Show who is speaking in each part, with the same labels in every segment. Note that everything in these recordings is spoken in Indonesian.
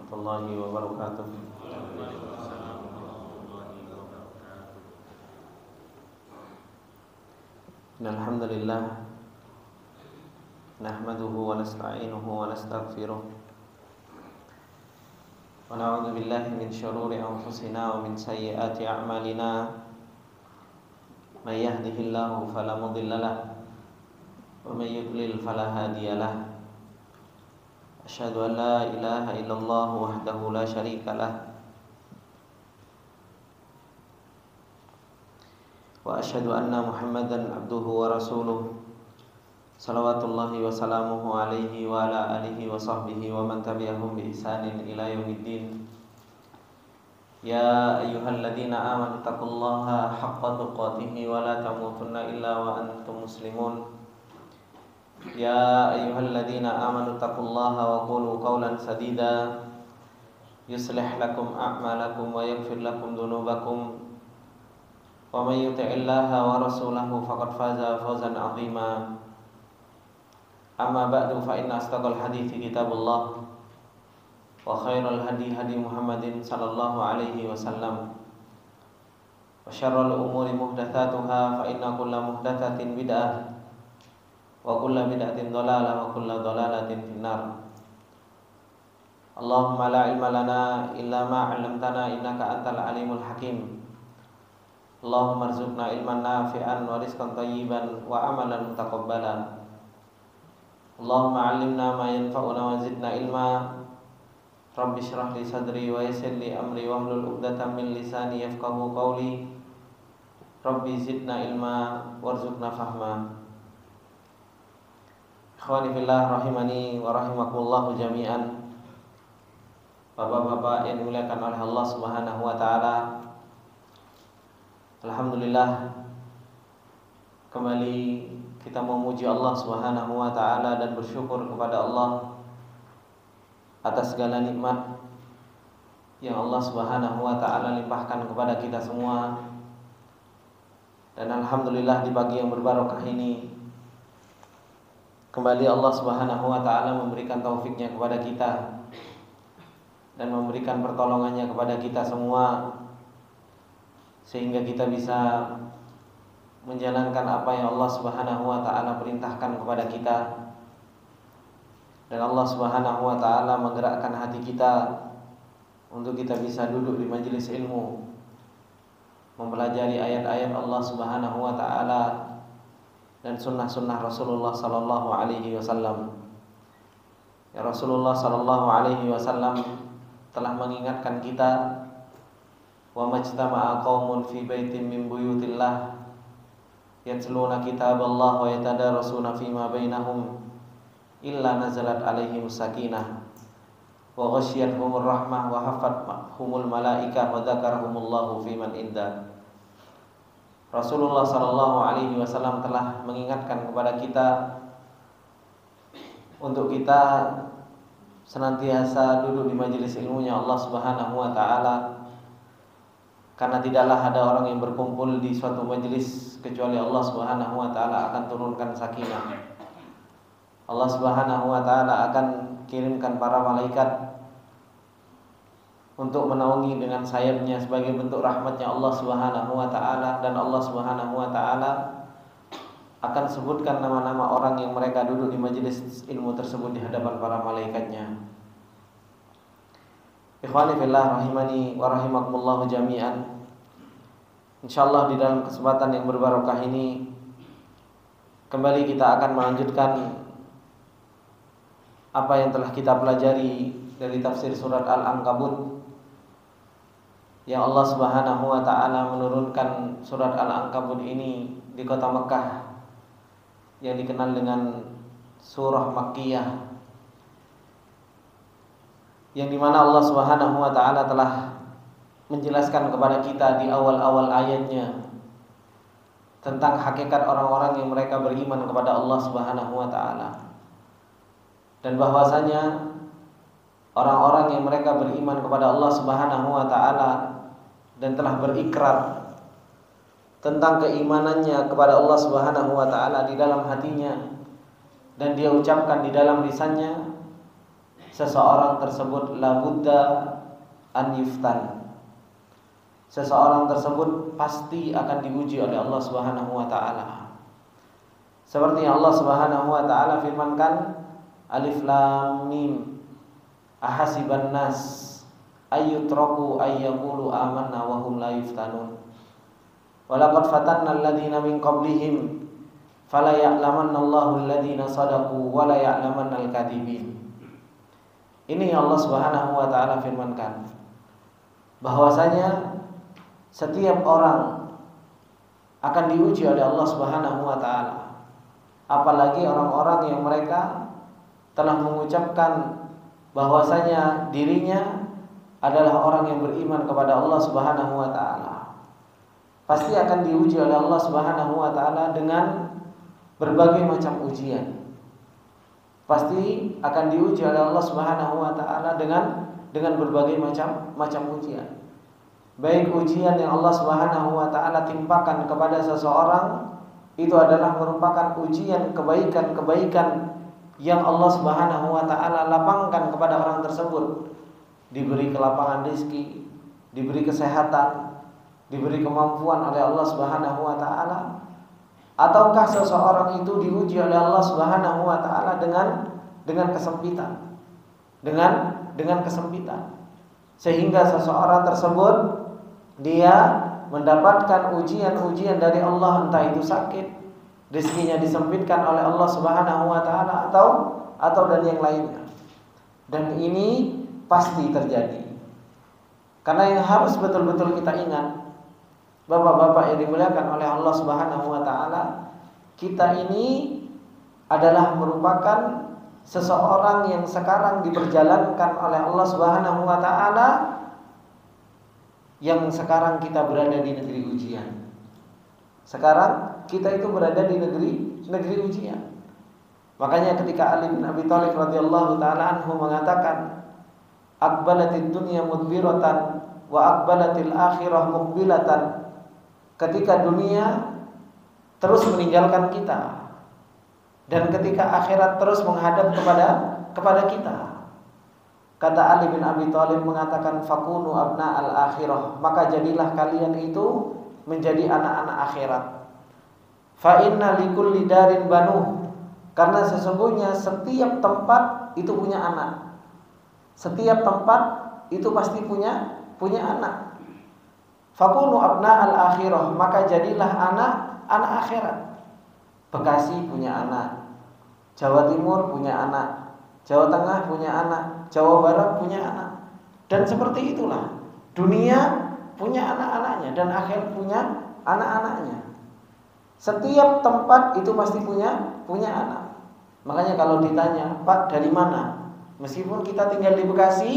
Speaker 1: warahmatullahi wabarakatuh. Alhamdulillah nahmaduhu wa nasta'inuhu wa nastaghfiruh wa na'udzu billahi min syururi anfusina wa min sayyiati a'malina. May yahdihillahu fala mudilla lahu wa may yudlil fala hadiya lahu. Asyhadu an la ilaha illallah wahdahu la syarika lah wa asyhadu anna Muhammadan abduhu wa rasuluh salawatullahi wa salamuhu alaihi wa ala alihi wa sahbihi wa man tabi'ahum bi ihsanin ila yaumiddin. Ya ayyuhalladzina amanu taqullaha haqqa tuqatih wa la tamutunna illa wa antum muslimun. Ya ayyuhalladzina amanu taqullaha wa qulu qawlan sadida yuslih lakum a'malakum wa yaghfir lakum dhunubakum wa may yuti'illaha wa rasulahu faqad faza fawzan 'azima. Amma ba'du fa inna asdaqal hadithi kitabullah wa khairal hadi hadi Muhammadin sallallahu alaihi wasallam wa syarrul umuri muhdatsatuha fa inna kulla muhdatsatin bid'ah wa kulla bid'atin dhalalah wa kulla dhalalatin finnar. Allahumma la ilma lana illa ma 'allamtana innaka antal alimul hakim. Allahumma arzuqna ilman nafi'an wa rizqan thayyiban wa amalan mutaqabbalan. Allahumma 'allimna ma yanfa'una wa zidna ilma. Rabbi shrah li sadri wa yassir li amri wa hlul 'uqdatam min lisani yafqahu qawli. Rabbi zidna ilma warzuqna fahma. Ikhwani fillah rahimani wa rahimakumullah jami'an. Bapak-bapak yang dimuliakan oleh Allah Subhanahu wa taala. Alhamdulillah, kembali kita memuji Allah Subhanahu wa taala dan bersyukur kepada Allah atas segala nikmat yang Allah Subhanahu wa taala limpahkan kepada kita semua. Dan alhamdulillah di pagi yang berbarokah ini kembali Allah Subhanahu wa taala memberikan taufiknya kepada kita dan memberikan pertolongannya kepada kita semua, sehingga kita bisa menjalankan apa yang Allah Subhanahu wa taala perintahkan kepada kita. Dan Allah Subhanahu wa taala menggerakkan hati kita untuk kita bisa duduk di majelis ilmu, mempelajari ayat-ayat Allah Subhanahu wa taala dan sunnah-sunnah Rasulullah sallallahu alaihi wasallam. Ya, Rasulullah sallallahu alaihi wasallam telah mengingatkan kita, wa majtama'a qaumun fi baitin min buyutillah yatluna kitaballah wa yatadarasuna fima bainahum illa nazalat alaihim sakinah wa ghasyiyatuhumur rahmah wa hafathumul malaikah wa dzakarahumullahu fiman indah. Rasulullah sallallahu alaihi wasallam telah mengingatkan kepada kita untuk kita senantiasa duduk di majelis ilmunya Allah Subhanahu wa taala, karena tidaklah ada orang yang berkumpul di suatu majelis kecuali Allah Subhanahu wa taala akan turunkan sakinah. Allah Subhanahu wa taala akan kirimkan para malaikat untuk menaungi dengan sayapnya sebagai bentuk rahmatnya Allah Subhanahu wa taala, dan Allah Subhanahu wa taala akan sebutkan nama-nama orang yang mereka duduk di majelis ilmu tersebut di hadapan para malaikatnya. Ikhwani fillah rahimani wa rahimakumullah jami'an. Insyaallah di dalam kesempatan yang berbarokah ini kembali kita akan melanjutkan apa yang telah kita pelajari dari tafsir surat Al-Ankabut, yang Allah Subhanahu wa taala menurunkan surat Al-Ankabut ini di kota Mekah yang dikenal dengan surah Makkiyah, yang dimana Allah Subhanahu wa taala telah menjelaskan kepada kita di awal-awal ayatnya tentang hakikat orang-orang yang mereka beriman kepada Allah Subhanahu wa taala, dan bahwasanya orang-orang yang mereka beriman kepada Allah Subhanahu wa taala dan telah berikrar tentang keimanannya kepada Allah Subhanahu wa taala di dalam hatinya dan dia ucapkan di dalam lisannya, seseorang tersebut labudda an yuftan. Seseorang tersebut pasti akan diuji oleh Allah Subhanahu wa taala. Seperti yang Allah Subhanahu wa taala firmankan, Alif Lam Mim, ahasiban nas ayyutraku ayyaqulu amanna wa hum la yuftanun. Walaqad fatanna alladziina min qablihim fala ya'lamanna Allahu alladziina shadaqu wa la ya'lamanna al-kadzibin. Ini Allah Subhanahu wa taala firmankan bahwasanya setiap orang akan diuji oleh Allah Subhanahu wa taala. Apalagi orang-orang yang mereka telah mengucapkan bahwasanya dirinya adalah orang yang beriman kepada Allah Subhanahu wa taala. Pasti akan diuji oleh Allah Subhanahu wa taala dengan berbagai macam ujian. Pasti akan diuji oleh Allah Subhanahu wa taala dengan berbagai macam ujian. Baik ujian yang Allah Subhanahu wa taala timpakan kepada seseorang itu adalah merupakan ujian kebaikan-kebaikan yang Allah Subhanahu wa taala lapangkan kepada orang tersebut. Diberi kelapangan rezeki, diberi kesehatan, diberi kemampuan oleh Allah Subhanahu wa taala. Ataukah seseorang itu diuji oleh Allah Subhanahu wa taala dengan kesempitan. Dengan kesempitan. Sehingga seseorang tersebut dia mendapatkan ujian-ujian dari Allah, entah itu sakit, rezekinya disempitkan oleh Allah Subhanahu wa taala atau dan yang lainnya. Dan ini pasti terjadi. Karena yang harus betul-betul kita ingat, Bapak-bapak yang dimuliakan oleh Allah Subhanahu wa taala, kita ini adalah merupakan seseorang yang sekarang diperjalankan oleh Allah Subhanahu wa taala, yang sekarang kita berada di negeri ujian. Sekarang kita itu berada di negeri ujian. Makanya ketika Ali bin Abi Thalib radhiyallahu taala anhu mengatakan, "Aqbalatid dunya mudbiratan wa aqbalatil akhirah muqbilatan." Ketika dunia terus meninggalkan kita dan ketika akhirat terus menghadap kepada kita. Kata Ali bin Abi Thalib mengatakan, "Fakunu abna al-akhirah." Maka jadilah kalian itu menjadi anak-anak akhirat. Fa inna likulli darin banuh. Karena sesungguhnya setiap tempat itu punya anak. Setiap tempat itu pasti punya anak. Fakunu abna al-akhirah. Maka jadilah anak akhirat. Bekasi punya anak, Jawa Timur punya anak, Jawa Tengah punya anak, Jawa Barat punya anak. Dan seperti itulah dunia punya anak-anaknya dan akhirat punya anak-anaknya. Setiap tempat itu pasti punya anak. Makanya kalau ditanya, "Pak, dari mana?" Meskipun kita tinggal di Bekasi,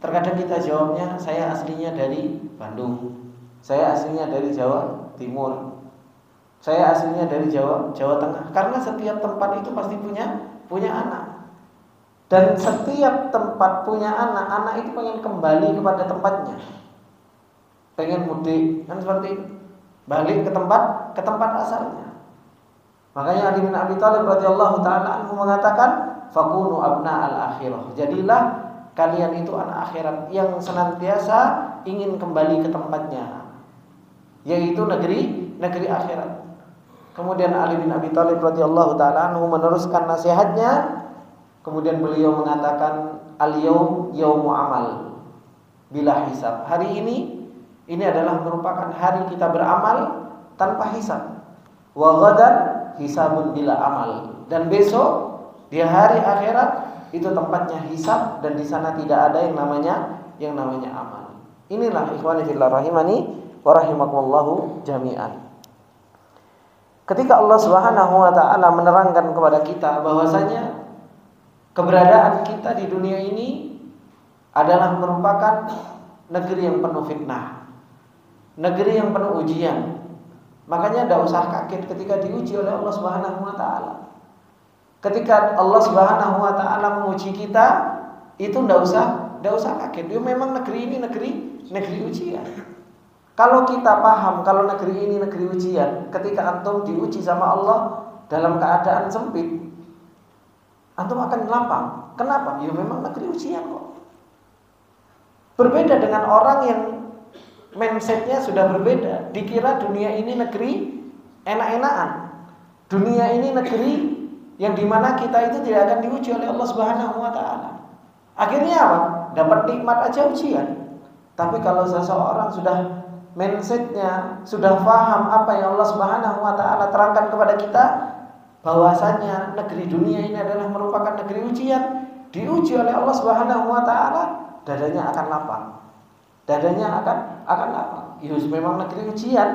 Speaker 1: terkadang kita jawabnya, "Saya aslinya dari Bandung. Saya aslinya dari Jawa Timur. Saya aslinya dari Jawa Tengah." Karena setiap tempat itu pasti punya anak. Dan setiap tempat punya anak itu pengen kembali kepada tempatnya. Pengen mudik, kan seperti itu. Balik ke tempat asalnya. Makanya Ali bin Abi Thalib radhiyallahu taala anhu mengatakan, "Fakunu abna al-akhirah." Jadilah kalian itu anak akhirat yang senantiasa ingin kembali ke tempatnya, yaitu negeri akhirat. Kemudian Ali bin Abi Thalib radhiyallahu taala anhu meneruskan nasihatnya. Kemudian beliau mengatakan, "Al-yaum yaumu amal bila hisab." Hari ini adalah merupakan hari kita beramal tanpa hisab. Wa ghadan hisabun bila amal. Dan besok di hari akhirat itu tempatnya hisab dan di sana tidak ada yang namanya amal. Inilah ikhwani fillah rahimani wa rahimakumullahu jami'an. Ketika Allah Subhanahu wa taala menerangkan kepada kita bahwasanya keberadaan kita di dunia ini adalah merupakan negeri yang penuh fitnah, negeri yang penuh ujian. Makanya tidak usah kaget ketika diuji oleh Allah Subhanahu wa taala. Ketika Allah Subhanahu wa taala menguji kita, itu tidak usah kaget. Dia memang negeri ini negeri ujian. Kalau kita paham kalau negeri ini negeri ujian, ketika antum diuji sama Allah dalam keadaan sempit, antum akan lapang. Kenapa? Ya memang negeri ujian kok. Berbeda dengan orang yang mindsetnya sudah berbeda. Dikira dunia ini negeri enak-enakan. Dunia ini negeri yang dimana kita itu tidak akan diuji oleh Allah Subhanahu wa Ta'ala. Akhirnya apa? Dapat nikmat aja ujian. Tapi kalau seseorang sudah mindsetnya, sudah paham apa yang Allah Subhanahu wa Ta'ala terangkan kepada kita, bahwasanya negeri dunia ini adalah merupakan negeri ujian, diuji oleh Allah Subhanahu wa Ta'ala, dadanya akan lapang. Dadanya akan lapang. Ya memang negeri ujian,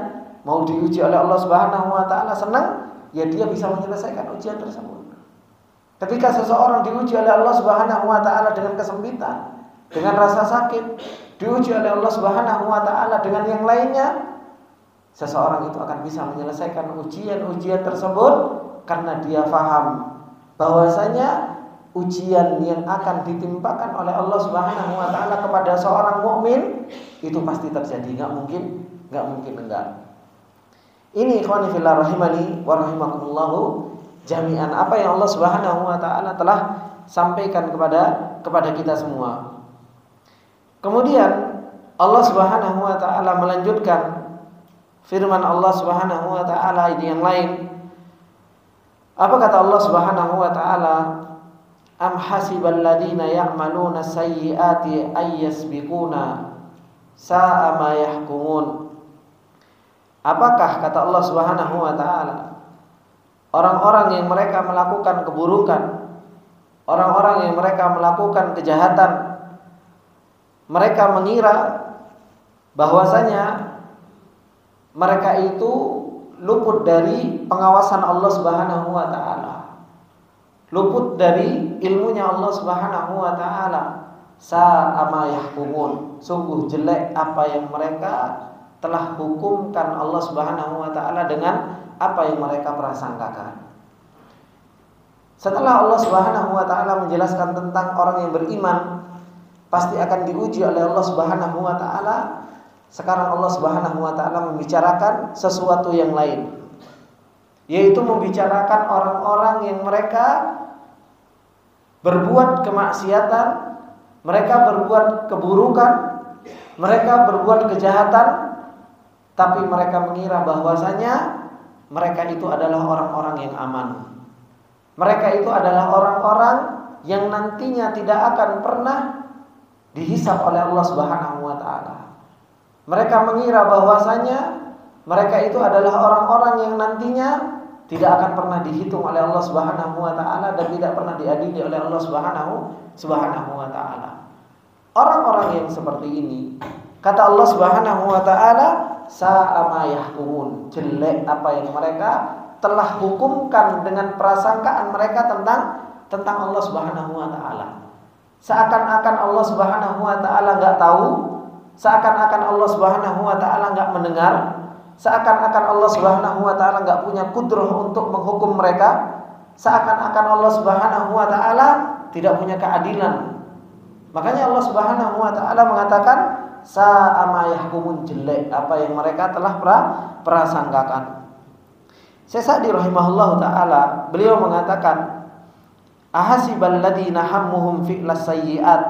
Speaker 1: mau diuji oleh Allah Subhanahu wa Ta'ala, senang, ya dia bisa menyelesaikan ujian tersebut. Ketika seseorang diuji oleh Allah Subhanahu wa Ta'ala dengan kesempitan, dengan rasa sakit, diuji oleh Allah Subhanahu wa Ta'ala dengan yang lainnya, seseorang itu akan bisa menyelesaikan ujian-ujian tersebut karena dia faham bahwasanya ujian yang akan ditimpakan oleh Allah Subhanahu wa Ta'ala kepada seorang mukmin itu pasti terjadi, enggak mungkin enggak. Ini ikhwani fillah rahimani wa rahimakumullahu jami'an, apa yang Allah Subhanahu wa Ta'ala telah sampaikan kepada kita semua. Kemudian Allah Subhanahu wa Ta'ala melanjutkan firman Allah Subhanahu wa Ta'ala ini yang lain. Apa kata Allah Subhanahu wa Ta'ala? Am hasibal ladzina ya'maluna sayyi'ati ay yasbiquna sa'a ma yahkumun. Apakah kata Allah Subhanahu wa Ta'ala, orang-orang yang mereka melakukan keburukan, orang-orang yang mereka melakukan kejahatan, mereka mengira bahwasanya mereka itu luput dari pengawasan Allah Subhanahu wa Ta'ala, luput dari ilmunya Allah Subhanahu wa Ta'ala. Sa'a ma yahkumun, sungguh jelek apa yang mereka telah hukumkan Allah Subhanahu wa Ta'ala dengan apa yang mereka prasangkakan. Setelah Allah Subhanahu wa Ta'ala menjelaskan tentang orang yang beriman pasti akan diuji oleh Allah Subhanahu wa Ta'ala, sekarang Allah Subhanahu wa Ta'ala membicarakan sesuatu yang lain, yaitu membicarakan orang-orang yang mereka berbuat kemaksiatan, mereka berbuat keburukan, mereka berbuat kejahatan, tapi mereka mengira bahwasanya mereka itu adalah orang-orang yang aman. Mereka itu adalah orang-orang yang nantinya tidak akan pernah dihisab oleh Allah Subhanahu wa Ta'ala. Mereka mengira bahwasanya mereka itu adalah orang-orang yang nantinya tidak akan pernah dihitung oleh Allah Subhanahu wa Ta'ala dan tidak pernah diadili oleh Allah Subhanahu wa Ta'ala. Orang-orang yang seperti ini, kata Allah Subhanahu wa Ta'ala, sa'a ma yahkumun, jelek apa yang mereka telah hukumkan dengan prasangkaan mereka tentang Allah Subhanahu wa Ta'ala. Seakan-akan Allah Subhanahu wa Ta'ala enggak tahu, seakan-akan Allah Subhanahu wa Ta'ala enggak mendengar, seakan-akan Allah Subhanahu wa Ta'ala enggak punya kudrah untuk menghukum mereka, seakan-akan Allah Subhanahu wa Ta'ala tidak punya keadilan. Makanya Allah Subhanahu wa Ta'ala mengatakan sa'a ma yahkumun, jelek apa yang mereka telah prasangkakan. Syekh Sa'di rahimahullahu ta'ala, beliau mengatakan, ahasibal ladzina hammuhum fi'las sayyi'at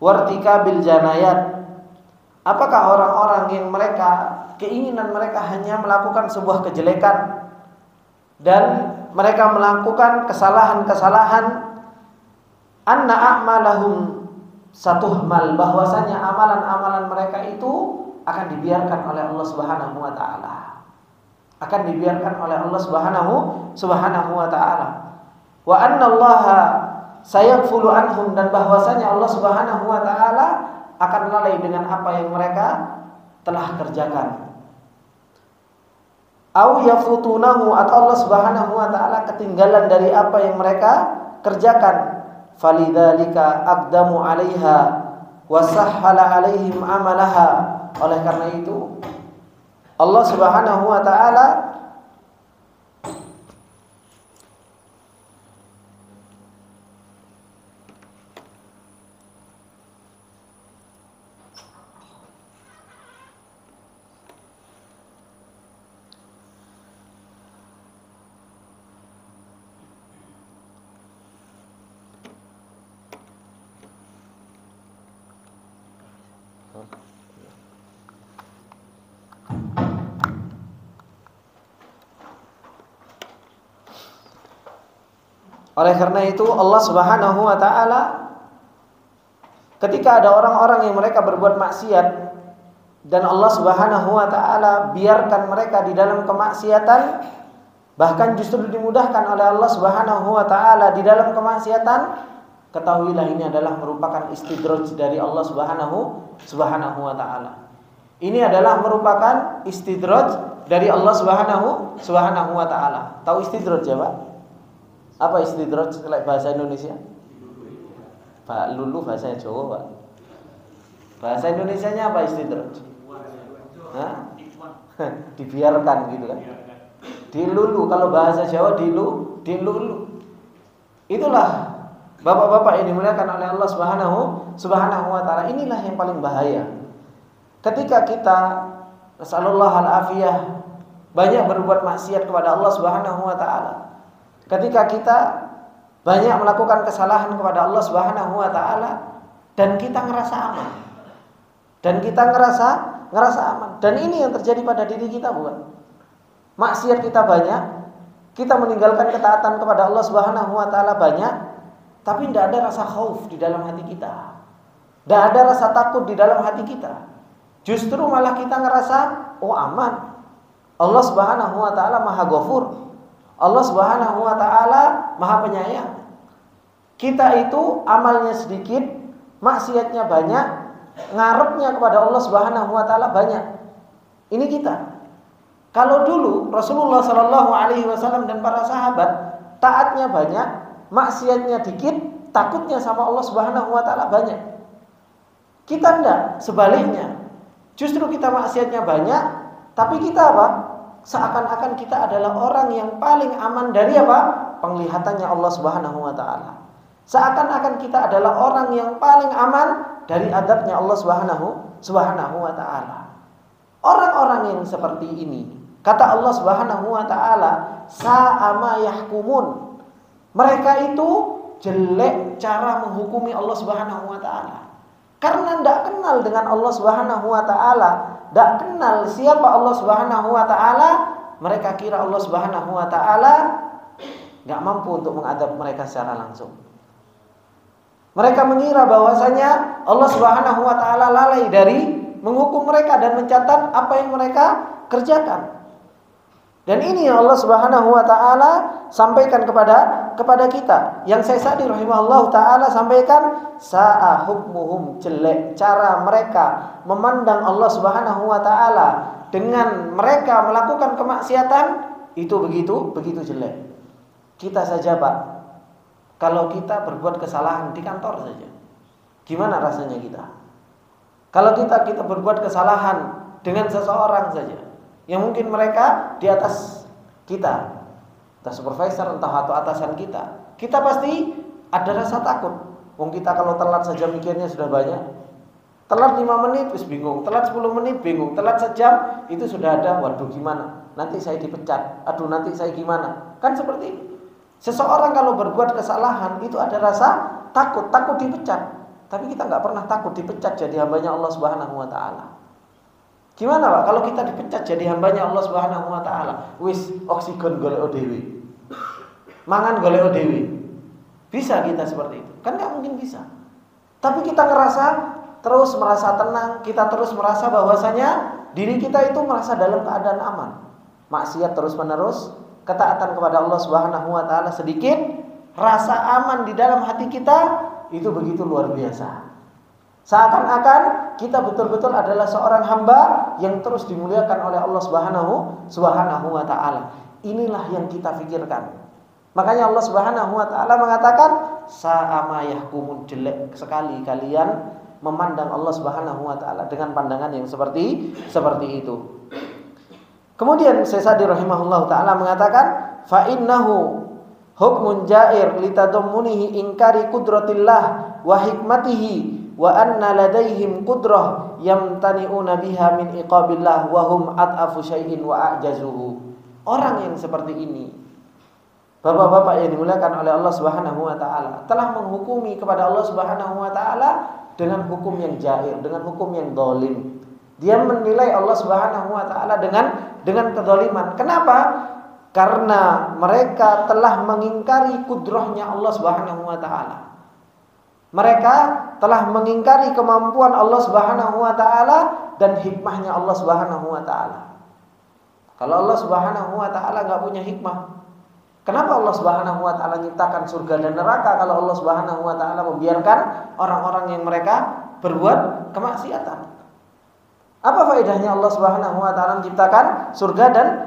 Speaker 1: wartikabil janayat. Apakah orang-orang yang mereka keinginan mereka hanya melakukan sebuah kejelekan dan mereka melakukan kesalahan-kesalahan, anna a'malahum satuhmal, bahwasanya amalan-amalan mereka itu akan dibiarkan oleh Allah Subhanahu wa Ta'ala, akan dibiarkan oleh Allah Subhanahu wa Ta'ala. Wa annallaha sayakfulu anhum, dan bahwasanya Allah Subhanahu wa Ta'ala akan lalai dengan apa yang mereka telah kerjakan. Au yafutunahu, atau Allah Subhanahu wa Ta'ala ketinggalan dari apa yang mereka kerjakan. Falidzalika aqdamu 'alaiha wa sahhala 'alaihim amalaha. Oleh karena itu Allah Subhanahu wa Ta'ala Oleh karena itu Allah Subhanahu wa taala ketika ada orang-orang yang mereka berbuat maksiat dan Allah Subhanahu wa taala biarkan mereka di dalam kemaksiatan, bahkan justru dimudahkan oleh Allah Subhanahu wa taala di dalam kemaksiatan, ketahuilah ini adalah merupakan istidraj dari Allah Subhanahu wa taala. Ini adalah merupakan istidraj dari Allah Subhanahu wa taala. Tahu istidraj ya, Pak? Apa istidraj kalau bahasa Indonesia? Pak Lulu bahasa Jawa, Pak. Bahasa Indonesianya apa istidraj? Hah? Dibiarkan gitu kan? Dilulu, kalau bahasa Jawa dilulu. Itulah bapak-bapak yang dimuliakan oleh Allah Subhanahu wa taala. Inilah yang paling bahaya. Ketika kita nasallallahu al-afiyah banyak berbuat maksiat kepada Allah Subhanahu wa taala. Ketika kita banyak melakukan kesalahan kepada Allah Subhanahu wa taala dan kita ngerasa aman. Dan kita ngerasa aman. Dan ini yang terjadi pada diri kita, bukan? Maksiat kita banyak, kita meninggalkan ketaatan kepada Allah Subhanahu wa taala banyak, tapi tidak ada rasa khauf di dalam hati kita. Tidak ada rasa takut di dalam hati kita. Justru malah kita ngerasa, oh aman. Allah Subhanahu wa taala Maha Ghafur. Allah Subhanahu wa taala Maha Penyayang. Kita itu amalnya sedikit, maksiatnya banyak, ngarepnya kepada Allah Subhanahu wa taala banyak. Ini kita. Kalau dulu Rasulullah sallallahu alaihi wasallam dan para sahabat taatnya banyak, maksiatnya dikit, takutnya sama Allah Subhanahu wa taala banyak. Kita enggak, sebaliknya. Justru kita maksiatnya banyak, tapi kita apa? Seakan-akan kita adalah orang yang paling aman dari apa? Penglihatannya Allah Subhanahu wa taala. Seakan-akan kita adalah orang yang paling aman dari adabnya Allah Subhanahu wa taala. Orang-orang yang seperti ini, kata Allah Subhanahu wa taala, sa'ama yahkumun. Mereka itu jelek cara menghukumi Allah Subhanahu wa taala. Karena tidak kenal dengan Allah Subhanahu wa taala, tidak kenal siapa Allah Subhanahu wa taala, mereka kira Allah Subhanahu wa taala enggak mampu untuk mengadab mereka secara langsung. Mereka mengira bahwasanya Allah Subhanahu wa taala lalai dari menghukum mereka dan mencatat apa yang mereka kerjakan. Dan ini yang Allah Subhanahu wa taala sampaikan kepada kita. Yang Syekh Sa'di rahimahullah taala sampaikan, sa'a hukmuhum, jelek cara mereka memandang Allah Subhanahu wa taala dengan mereka melakukan kemaksiatan, itu begitu jelek. Kita saja, Pak, kalau kita berbuat kesalahan di kantor saja, gimana rasanya kita? Kalau kita berbuat kesalahan dengan seseorang saja, yang mungkin mereka di atas kita, entah supervisor, entah atau atasan kita pasti ada rasa takut. Wong kita kalau telat saja mikirnya sudah banyak. Telat 5 menit wis bingung, telat 10 menit bingung, telat sejam itu sudah ada, waduh gimana? Nanti saya dipecat, aduh nanti saya gimana? Kan seperti itu. Seseorang kalau berbuat kesalahan itu ada rasa takut dipecat. Tapi kita nggak pernah takut dipecat jadi hambanya Allah Subhanahu wa taala. Gimana, Pak, kalau kita dipecat jadi hambanya Allah Subhanahu wa taala? Wis oksigen golek dhewe. Mangan golek dhewe. Bisa kita seperti itu? Kan enggak mungkin bisa. Tapi kita terus merasa tenang, kita terus merasa bahwasanya diri kita itu merasa dalam keadaan aman. Maksiat terus-menerus, ketaatan kepada Allah Subhanahu wa taala sedikit, rasa aman di dalam hati kita itu begitu luar biasa. Seakan-akan kita betul-betul adalah seorang hamba yang terus dimuliakan oleh Allah Subhanahu wa taala. Inilah yang kita pikirkan. Makanya Allah Subhanahu wa taala mengatakan, sa'ama yahkumun, jelek sekali kalian memandang Allah Subhanahu wa taala dengan pandangan yang seperti itu. Kemudian Syekh Sa'di rahimahullahu taala mengatakan, fa innahu hukmun ja'ir litadammunihi inkari qudratillah wa hikmatihi wa anna ladaihim qudrah yamtani'una biha min iqabillah wa hum at'afu syai'in wa a'jazuhu. Orang yang seperti ini, Bapak-bapak yang dimuliakan oleh Allah Subhanahu wa taala, telah menghukumi kepada Allah Subhanahu wa taala dengan hukum yang jair, dengan hukum yang zalim. Dia menilai Allah Subhanahu wa taala dengan kedzaliman. Kenapa? Karena mereka telah mengingkari kudrahnya Allah Subhanahu wa taala. Mereka telah mengingkari kemampuan Allah Subhanahu wa taala dan hikmahnya Allah Subhanahu wa taala. Kalau Allah Subhanahu wa taala enggak punya hikmah, kenapa Allah Subhanahu wa taala menciptakan surga dan neraka kalau Allah Subhanahu wa taala membiarkan orang-orang yang mereka berbuat kemaksiatan? Apa faedahnya Allah Subhanahu wa taala menciptakan surga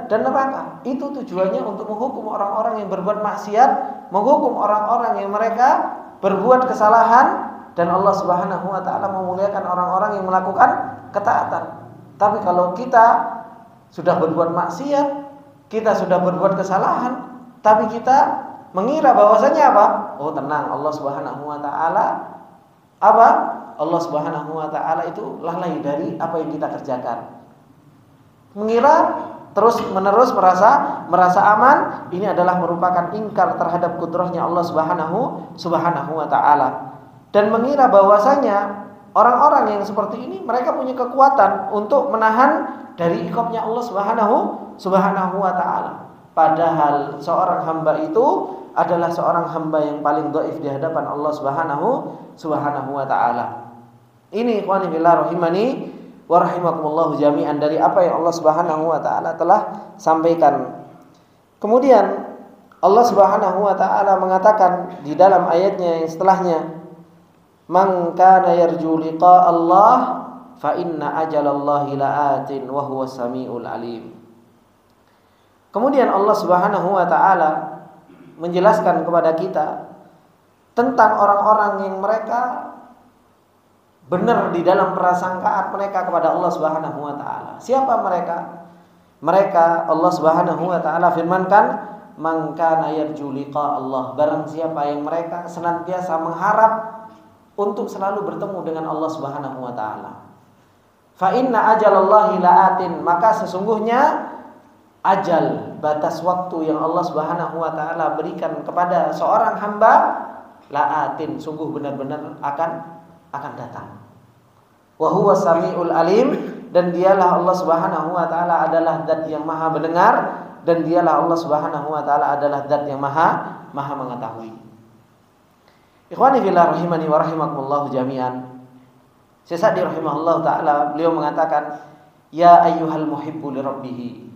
Speaker 1: dan neraka? Itu tujuannya untuk menghukum orang-orang yang berbuat maksiat, menghukum orang-orang yang mereka berbuat kesalahan, dan Allah Subhanahu wa taala memuliakan orang-orang yang melakukan ketaatan. Tapi kalau kita sudah berbuat maksiat, kita sudah berbuat kesalahan, tapi kita mengira bahwasanya apa? Oh, tenang, Allah Subhanahu wa taala apa? Allah Subhanahu wa taala itu lalai dari apa yang kita kerjakan. Mengira terus-menerus merasa aman, ini adalah merupakan ingkar terhadap kudrahnya Allah Subhanahu wa taala. Dan mengira bahwasanya orang-orang yang seperti ini mereka punya kekuatan untuk menahan dari iqabnya Allah Subhanahu wa taala. Padahal seorang hamba itu adalah seorang hamba yang paling dhaif di hadapan Allah Subhanahu wa taala. Ini ikhwani fillah rahimani wa rahimakumullah jami'an dari apa yang Allah Subhanahu wa taala telah sampaikan. Kemudian Allah Subhanahu wa taala mengatakan di dalam ayatnya yang setelahnya, "Man kana yarju liqa Allah fa inna ajalallahi la'atin wa huwas samiul alim." Kemudian Allah Subhanahu wa taala menjelaskan kepada kita tentang orang-orang yang mereka benar di dalam prasangkaan mereka kepada Allah Subhanahu wa taala. Siapa mereka? Mereka Allah Subhanahu wa taala firmankan, "Man kana yarju liqa Allah." Barang siapa yang mereka senantiasa mengharap untuk selalu bertemu dengan Allah Subhanahu wa taala. Fa inna ajalallahi la'atin, maka sesungguhnya ajal, batas waktu yang Allah Subhanahu wa taala berikan kepada seorang hamba, la'atin, sungguh benar-benar akan datang. Wa huwa samiul alim, dan dialah Allah Subhanahu wa taala adalah zat yang maha mendengar, dan dialah Allah Subhanahu wa taala adalah zat yang maha mengetahui. Ikhwani fillah rahimani wa rahimakumullah jami'an. Syekh Sa'di rahimahullah taala beliau mengatakan, "Ya ayyuhal muhibbu li rabbih."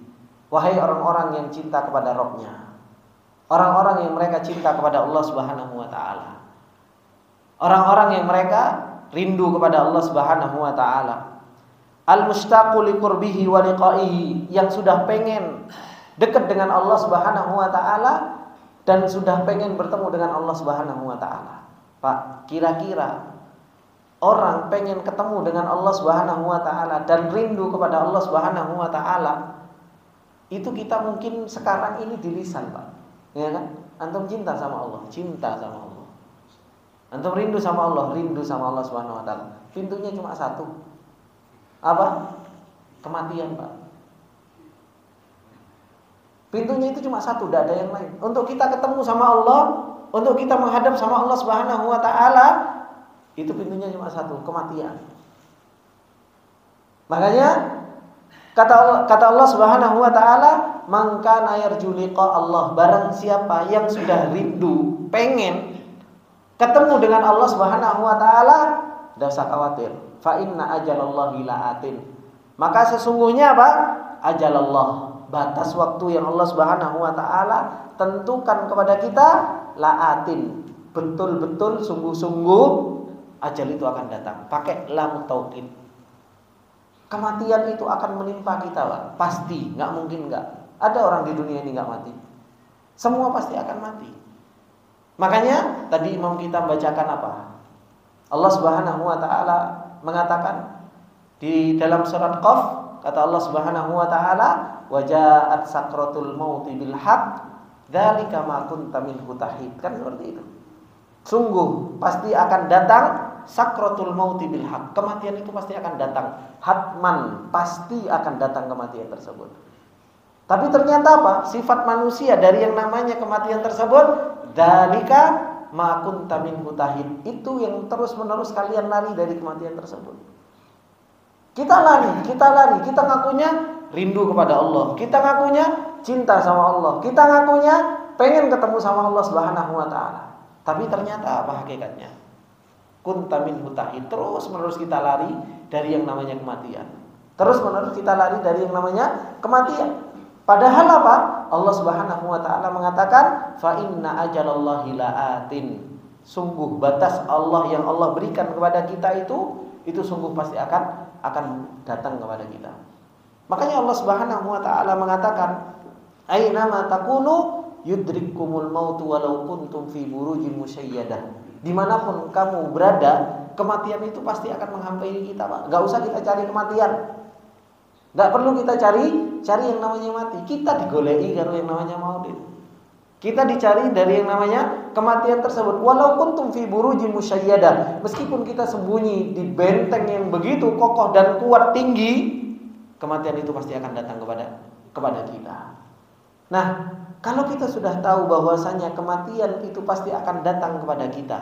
Speaker 1: Wahai orang-orang yang cinta kepada Rabb-nya. Orang-orang yang mereka cinta kepada Allah Subhanahu wa taala. Orang-orang yang mereka rindu kepada Allah Subhanahu wa taala. Al-mustaqu li qurbihi wa liqa'ihi, yang sudah pengen dekat dengan Allah Subhanahu wa taala dan sudah pengen bertemu dengan Allah Subhanahu wa taala. Pak, kira-kira orang pengen ketemu dengan Allah Subhanahu wa taala dan rindu kepada Allah Subhanahu wa taala, itu kita mungkin sekarang ini di lisan, Pak. Ya kan? Antum cinta sama Allah, cinta sama Allah. Antum rindu sama Allah, rindu sama Allah Subhanahu wa taala. Pintunya cuma satu. Apa? Kematian, Pak. Pintunya itu cuma satu, tidak ada yang lain. Untuk kita ketemu sama Allah, untuk kita menghadap sama Allah Subhanahu wa taala, itu pintunya cuma satu, kematian. Makanya kata Allah Subhanahu wa taala, "Man kana yarju liqa Allah." Barang siapa yang sudah rindu, pengen ketemu dengan Allah Subhanahu wa taala, tidak usah khawatir. Fa inna ajalallahi la'atin. Maka sesungguhnya apa? Ajalallah, batas waktu yang Allah Subhanahu wa taala tentukan kepada kita, la'atin, betul-betul sungguh-sungguh ajal itu akan datang. Pakai lam taukid. Kematian itu akan menimpa kita, Pak. Pasti, nggak mungkin nggak. Ada orang di dunia ini nggak mati. Semua pasti akan mati. Makanya tadi imam kita membacakan apa? Allah Subhanahu wa taala mengatakan di dalam surat Qaf, kata Allah Subhanahu wa taala, "Wa ja'at sakratul mauti bil haqq, dzalika ma kunta minhu tahid." Kan seperti itu. Sungguh pasti akan datang sakratul mauti bil haqq. Kematian itu pasti akan datang. Hatman, pasti akan datang kematian tersebut. Tapi ternyata apa? Sifat manusia dari yang namanya kematian tersebut, dzalika ma kunta minhu tahid. Itu yang terus-menerus kalian lari dari kematian tersebut. Kita lari, kita ngakunya rindu kepada Allah, kita ngakunya cinta sama Allah, kita ngakunya pengen ketemu sama Allah Subhanahu wa taala. Tapi ternyata apa hakikatnya? Kunta minhu tahid. Terus-menerus kita lari dari yang namanya kematian. Terus-menerus kita lari dari yang namanya kematian. Padahal apa? Allah Subhanahu wa taala mengatakan fa inna ajalallahi laatin. Sungguh batas Allah yang Allah berikan kepada kita itu sungguh pasti akan datang kepada kita. Makanya Allah Subhanahu wa taala mengatakan, "Aina ma takunu yudrikkumul maut walau kuntum fi burujin musyayyadah." Dimanapun kamu berada, kematian itu pasti akan menghampiri kita, Pak. Enggak usah kita cari kematian. Enggak perlu kita cari yang namanya mati. Kita digoleki karo yang namanya maut itu. Kita dicari dari yang namanya kematian tersebut. Walau kuntum fi burujin musyayyadah. Meskipun kita sembunyi di benteng yang begitu kokoh dan kuat tinggi, kematian itu pasti akan datang kepada kita. Nah, kalau kita sudah tahu bahwasanya kematian itu pasti akan datang kepada kita,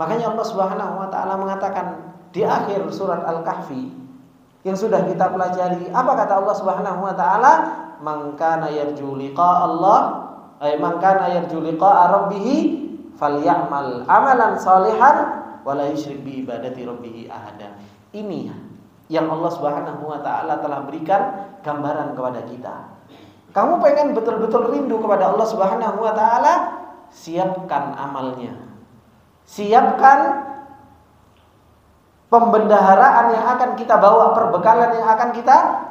Speaker 1: makanya Allah Subhanahu wa taala mengatakan di akhir surat Al-Kahfi yang sudah kita pelajari, apa kata Allah Subhanahu wa taala? Man kana yarju liqa Allah, man kana yarju liqa rabbih falyamal amalan shalihan wa la yusyrik bi ibadati rabbih ahada. Ini yang Allah Subhanahu wa taala telah berikan gambaran kepada kita. Kamu pengen betul-betul rindu kepada Allah Subhanahu wa taala, siapkan amalnya. Siapkan pembendaharaan yang akan kita bawa, perbekalan yang akan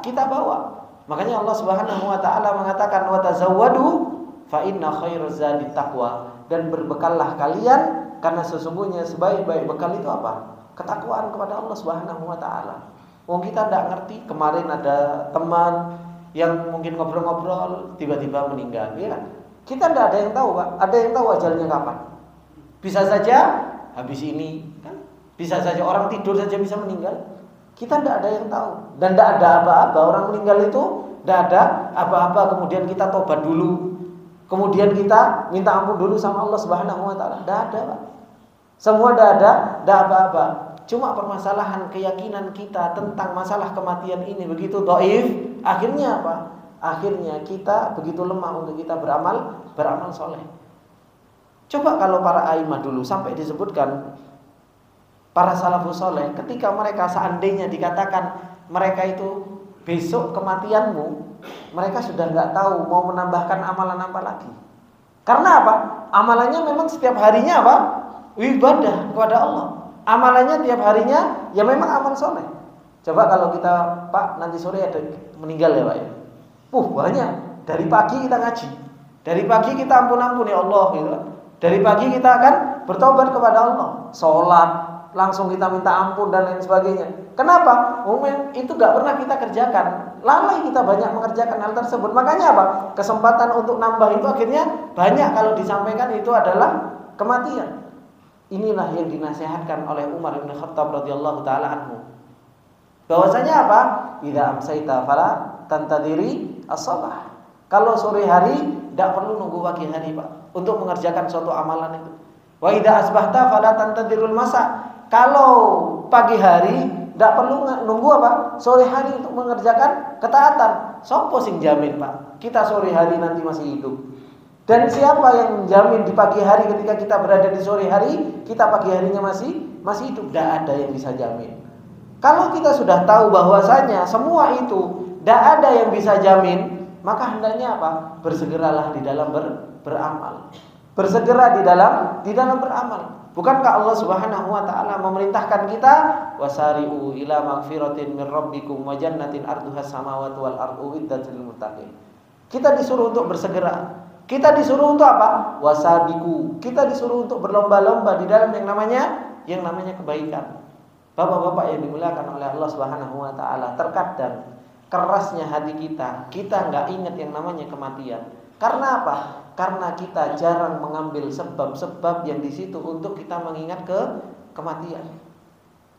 Speaker 1: kita bawa. Makanya Allah Subhanahu wa taala mengatakan wa tazawwadu fa inna khairaz zadi taqwa, dan berbekallah kalian karena sesungguhnya sebaik-baik bekal itu apa? Ketakwaan kepada Allah Subhanahu wa taala. Wong kita tidak ngerti, kemarin ada teman yang mungkin ngobrol-ngobrol tiba-tiba meninggal, ya kan? Kita tidak ada yang tahu, Pak. Ada yang tahu ajalnya kapan? Bisa saja habis ini, kan? Bisa saja orang tidur saja bisa meninggal. Kita tidak ada yang tahu. Dan tidak ada apa-apa. Orang meninggal itu tidak ada apa-apa. Kemudian kita tobat dulu. Kemudian kita minta ampun dulu sama Allah Subhanahu wa taala. Tidak ada, Pak. Semua tidak ada, tidak apa-apa. Cuma permasalahan keyakinan kita tentang masalah kematian ini begitu dhaif, akhirnya apa? Akhirnya kita begitu lemah untuk kita beramal soleh. Coba kalau para aimah dulu sampai disebutkan para salafus soleh, ketika mereka seandainya dikatakan mereka itu besok kematianmu, mereka sudah nggak tahu mau menambahkan amalan apa lagi. Karena apa? Amalannya memang setiap harinya apa? Ibadah kepada Allah. Amalannya tiap harinya ya memang amal soleh. Coba kalau kita, Pak, nanti sore ada meninggal ya, Pak ya. Banyak. Dari pagi kita ngaji, dari pagi kita ampun ya Allah gitu. Dari pagi kita akan bertobat kepada Allah, sholat, langsung kita minta ampun dan lain sebagainya. Kenapa? Itu gak pernah kita kerjakan. Lalai kita banyak mengerjakan hal tersebut. Makanya apa? Kesempatan untuk nambah itu akhirnya banyak kalau disampaikan itu adalah kematian. Inilah yang dinasihatkan oleh Umar bin Khattab radhiyallahu taala anhu. Bahwasanya apa? Idza amsayta fala tantadiri as-sabah. Kalau sore hari tidak perlu nunggu pagi hari, Pak, untuk mengerjakan suatu amalan itu. Wa idza asbahta fala tantadirul masa. Kalau pagi hari tidak perlu nunggu apa? Sore hari untuk mengerjakan ketaatan. Sopo sing jamin, Pak? Kita sore hari nanti masih hidup. Dan siapa yang menjamin di pagi hari ketika kita berada di sore hari, kita pagi harinya masih hidup? Tidak ada yang bisa jamin. Kalau kita sudah tahu bahwasanya semua itu tidak ada yang bisa jamin, maka hendaknya apa? Bersegeralah di dalam beramal. Bersegera di dalam beramal. Bukankah Allah Subhanahu wa taala memerintahkan kita wasari'u ila magfiratin min rabbikum wa jannatin arduhas samawati wal ardu uiddat lil muttaqin. Kita disuruh untuk bersegera. Kita disuruh untuk apa? Wasabiku. Kita disuruh untuk berlomba-lomba di dalam yang namanya kebaikan. Bapak-bapak yang dimuliakan oleh Allah Subhanahu wa taala, terkadang kerasnya hati kita enggak ingat yang namanya kematian. Karena apa? Karena kita jarang mengambil sebab-sebab yang di situ untuk kita mengingat kematian.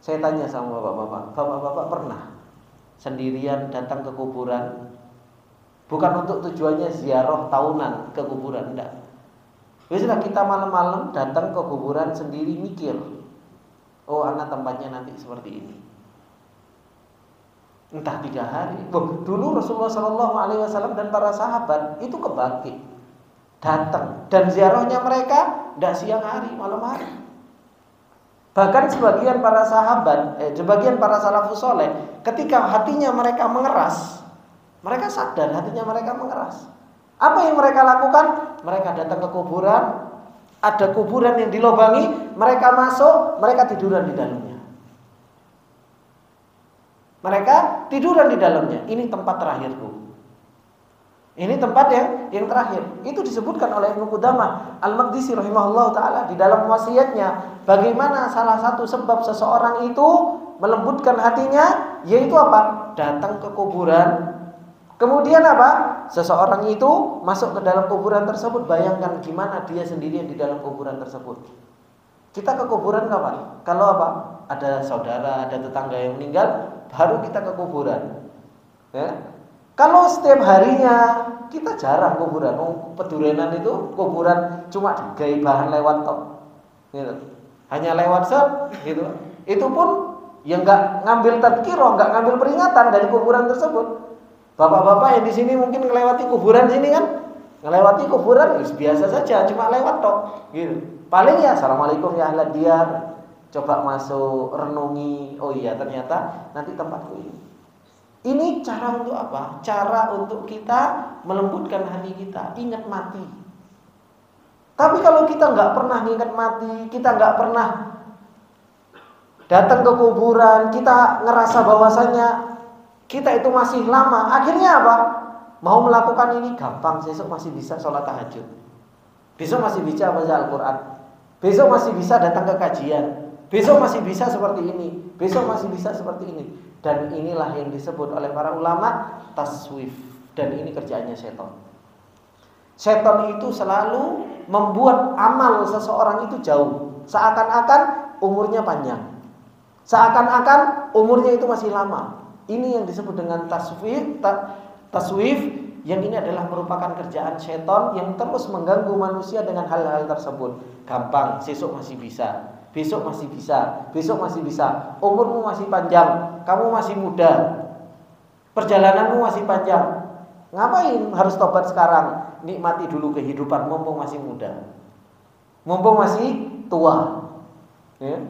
Speaker 1: Saya tanya sama bapak-bapak pernah sendirian datang ke kuburan, Bukan untuk tujuannya ziarah tahunan ke kuburan, enggak. Biasalah kita malam-malam datang ke kuburan sendiri mikir, oh anak tempatnya nanti seperti ini. Entah 3 hari. Dulu Rasulullah SAW dan para sahabat itu ke Baqi datang, dan ziarahnya mereka tidak siang hari, malam hari. Bahkan sebagian para sahabat, sebagian para salafus soleh, ketika hatinya mereka mengeras, mereka sadar hatinya mereka mengeras. Apa yang mereka lakukan? Mereka datang ke kuburan, ada kuburan yang dilobangi, mereka masuk, mereka tiduran di dalamnya. Mereka tiduran di dalamnya. Ini tempat terakhirku. Ini tempat yang terakhir. Itu disebutkan oleh Ibnu Qudamah Al-Maqdisi rahimahullah ta'ala di dalam wasiatnya. Bagaimana salah satu sebab seseorang itu melembutkan hatinya, yaitu apa? Datang ke kuburan. Kemudian apa? Seseorang itu masuk ke dalam kuburan tersebut. Bayangkan gimana dia sendirian di dalam kuburan tersebut. Kita ke kuburan kapan? Kalau apa? Ada saudara, ada tetangga yang meninggal, baru kita ke kuburan. Ya. Kalau setiap harinya kita jarang kuburan. Pedurenan itu kuburan cuma digawe bahan lewat tok. Gitu. Hanya lewat set gitu. Itu pun yang enggak ngambil tadkirah, enggak ngambil peringatan dari kuburan tersebut. Bapak-bapak yang di sini mungkin ngelewati kuburan sini kan? Ngelewati kuburan biasa saja, cuma lewat tok gitu. Paling ya assalamualaikum ya ahlad diyar. Coba masuk renungi, oh iya ternyata nanti tempatku ini. Ini cara untuk apa? Cara untuk kita melembutkan hati kita, ingat mati. Tapi kalau kita nggak pernah ingat mati, kita nggak pernah datang ke kuburan, kita ngerasa bahwasanya kita itu masih lama. Akhirnya apa? Mau melakukan ini gampang, besok masih bisa sholat tahajud, besok masih bisa baca Al-Quran, besok masih bisa datang ke kajian, besok masih bisa seperti ini, besok masih bisa seperti ini. Dan inilah yang disebut oleh para ulama taswif. Dan ini kerjaannya setan. Setan itu selalu membuat amal seseorang itu jauh, seakan-akan umurnya panjang, seakan-akan umurnya itu masih lama. Ini yang disebut dengan taswif. Taswif yang ini adalah merupakan kerjaan setan yang terus mengganggu manusia dengan hal-hal tersebut. Gampang, besok masih bisa, besok masih bisa, besok masih bisa. Umurmu masih panjang, kamu masih muda, perjalananmu masih panjang. Ngapain harus tobat sekarang? Nikmati dulu kehidupan mumpung masih muda, mumpung masih tua. Ya?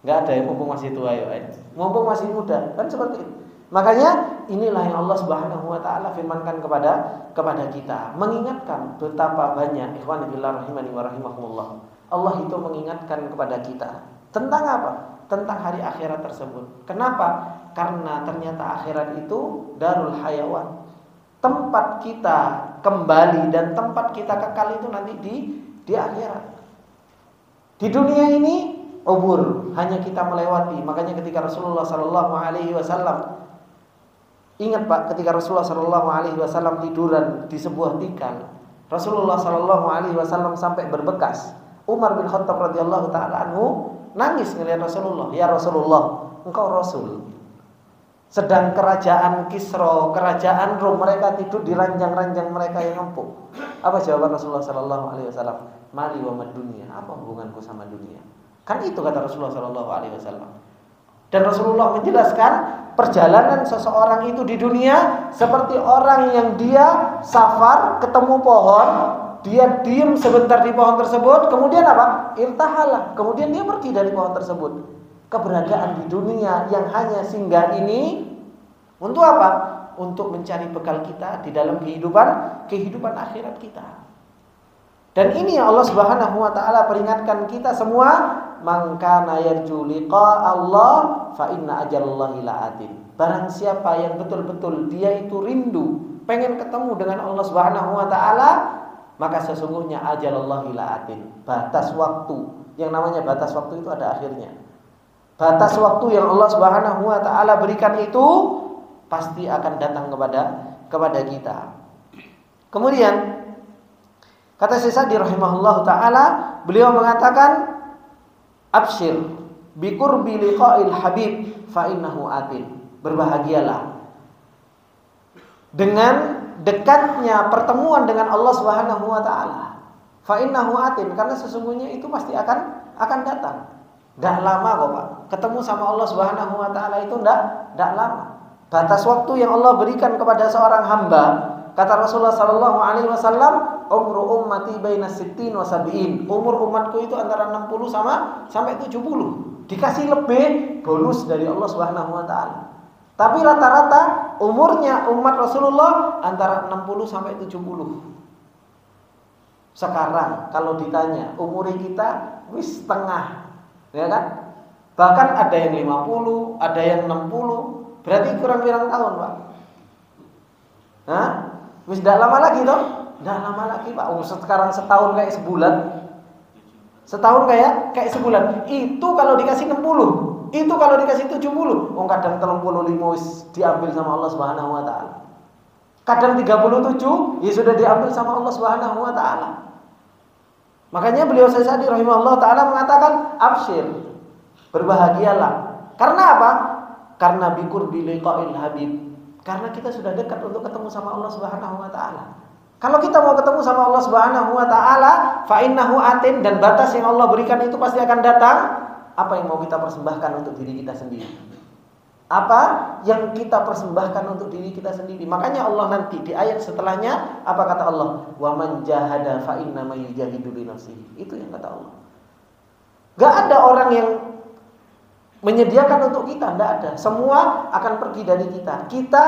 Speaker 1: Nggak ada yang mumpung masih tua ya, mumpung masih muda, kan seperti itu. Makanya inilah yang Allah Subhanahu wa taala firmankan kepada kita, mengingatkan betapa banyak ikhwan fillah rahimani wa rahimakumullah. Allah itu mengingatkan kepada kita tentang apa? Tentang hari akhirat tersebut. Kenapa? Karena ternyata akhirat itu darul hayawan. Tempat kita kembali dan tempat kita kekal itu nanti di akhirat. Di dunia ini ubur, hanya kita melewati. Makanya ketika Rasulullah sallallahu alaihi wasallam, ingat Pak, ketika Rasulullah sallallahu alaihi wasallam tiduran di sebuah tikar, Rasulullah sallallahu alaihi wasallam sampai berbekas. Umar bin Khattab radhiyallahu taala anhu nangis melihat Rasulullah. Ya Rasulullah, engkau Rasul. Sedang kerajaan Kisra, kerajaan Rom, mereka tidur di ranjang-ranjang mereka yang empuk. Apa jawaban Rasulullah sallallahu alaihi wasallam? Mali wa mad dunya. Apa hubunganku sama dunia? Kan itu kata Rasulullah sallallahu alaihi wasallam. Dan Rasulullah menjelaskan perjalanan seseorang itu di dunia seperti orang yang dia safar ketemu pohon, dia diam sebentar di pohon tersebut, kemudian apa? Irtahalah, kemudian dia pergi dari pohon tersebut. Keberadaan di dunia yang hanya singgah ini untuk apa? Untuk mencari bekal kita di dalam kehidupan akhirat kita. Dan ini yang Allah Subhanahu wa taala peringatkan kita semua, man kana yarju liqa Allah fa inna ajalallahi la'atin. Barang siapa yang betul-betul dia itu rindu, pengen ketemu dengan Allah Subhanahu wa taala, maka sesungguhnya ajalallahi la'atin. Batas waktu, yang namanya batas waktu itu ada akhirnya. Batas waktu yang Allah Subhanahu wa taala berikan itu pasti akan datang kepada kita. Kemudian kata Syekh Sa'di rahimahullahu taala, beliau mengatakan absyir bi qurbi liqa'il habib fa innahu atin. Berbahagialah dengan dekatnya pertemuan dengan Allah Subhanahu wa taala. Fa innahu atin, karena sesungguhnya itu pasti akan datang. Enggak lama kok, Pak. Ketemu sama Allah Subhanahu wa taala itu enggak lama. Batas waktu yang Allah berikan kepada seorang hamba, kata Rasulullah sallallahu alaihi wasallam, umru ummati baina 60 wa 70. Umur umatku itu antara 60 sampai 70. Dikasih lebih bonus dari Allah Subhanahu wa taala. Tapi rata-rata umurnya umat Rasulullah antara 60 sampai 70. Sekarang kalau ditanya umur kita wis setengah, ya kan? Bahkan ada yang 50, ada yang 60. Berarti kurang tahun, Pak. Hah? Wis enggak lama lagi toh? Enggak lama lagi, Pak. Sekarang setahun kayak sebulan. Setahun kayak sebulan. Itu kalau dikasih 60, itu kalau dikasih 70. Kadang 35 wis diambil sama Allah Subhanahu wa taala. Kadang 37 ya sudah diambil sama Allah Subhanahu wa taala. Makanya beliau Syaikh rahimahullah taala mengatakan, "Absyir." Berbahagialah. Karena apa? Karena bikur biliqa'il habib. Karena kita sudah dekat untuk ketemu sama Allah Subhanahu wa taala. Kalau kita mau ketemu sama Allah Subhanahu wa taala, fa innahu atin, dan batas yang Allah berikan itu pasti akan datang. Apa yang mau kita persembahkan untuk diri kita sendiri? Apa yang kita persembahkan untuk diri kita sendiri? Makanya Allah nanti di ayat setelahnya apa kata Allah? Wa man jahada fa inna ma yujahidu li nafsihi. Itu yang kata Allah. Enggak ada orang yang menyediakan untuk kita, tidak ada. Semua akan pergi dari kita. Kita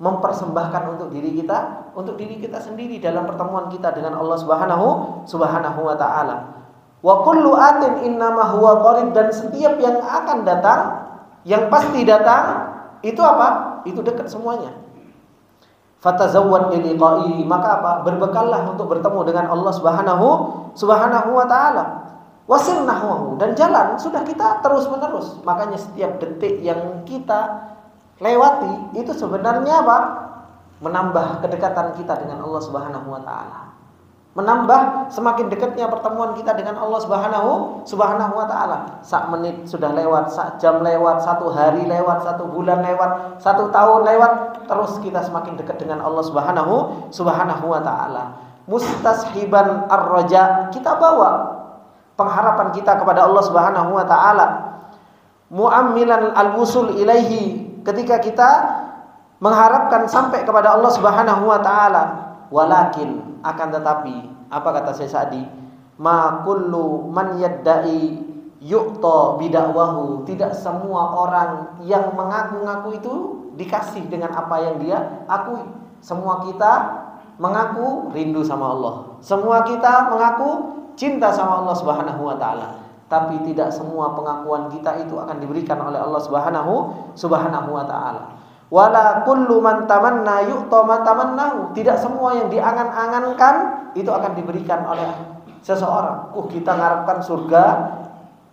Speaker 1: mempersembahkan untuk diri kita sendiri dalam pertemuan kita dengan Allah Subhanahu wa taala. Wa kullu atin innama huwa qarib, dan setiap yang akan datang, yang pasti datang, itu apa? Itu dekat semuanya. Fatazawwad liqa'i, maka apa? Berbekallah untuk bertemu dengan Allah Subhanahu wa taala. Wasir nahwahu, dan jalan sudah kita terus menerus. Makanya setiap detik yang kita lewati itu sebenarnya apa? Menambah kedekatan kita dengan Allah Subhanahu wa taala. Menambah semakin dekatnya pertemuan kita dengan Allah Subhanahu wa taala. Sak menit sudah lewat, sak jam lewat, 1 hari lewat, 1 bulan lewat, 1 tahun lewat, terus kita semakin dekat dengan Allah Subhanahu wa taala. Mustashiban ar-raja, kita bawa pengharapan kita kepada Allah Subhanahu wa taala. Mu'ammilan al-wusul ilaihi, ketika kita mengharapkan sampai kepada Allah Subhanahu wa taala. Walakin, akan tetapi, apa kata Syekh Sa'di? Ma kullu man yadda'i yu'ta bida'wahu. Tidak semua orang yang mengaku-ngaku itu dikasih dengan apa yang dia akui. Semua kita mengaku rindu sama Allah. Semua kita mengaku cinta sama Allah Subhanahu wa taala, tapi tidak semua pengakuan kita itu akan diberikan oleh Allah Subhanahu wa taala. Wala kullu man tamanna yu'ta ma tamannahu. Tidak semua yang diangan-angankan itu akan diberikan oleh seseorang. Kita mengharapkan surga,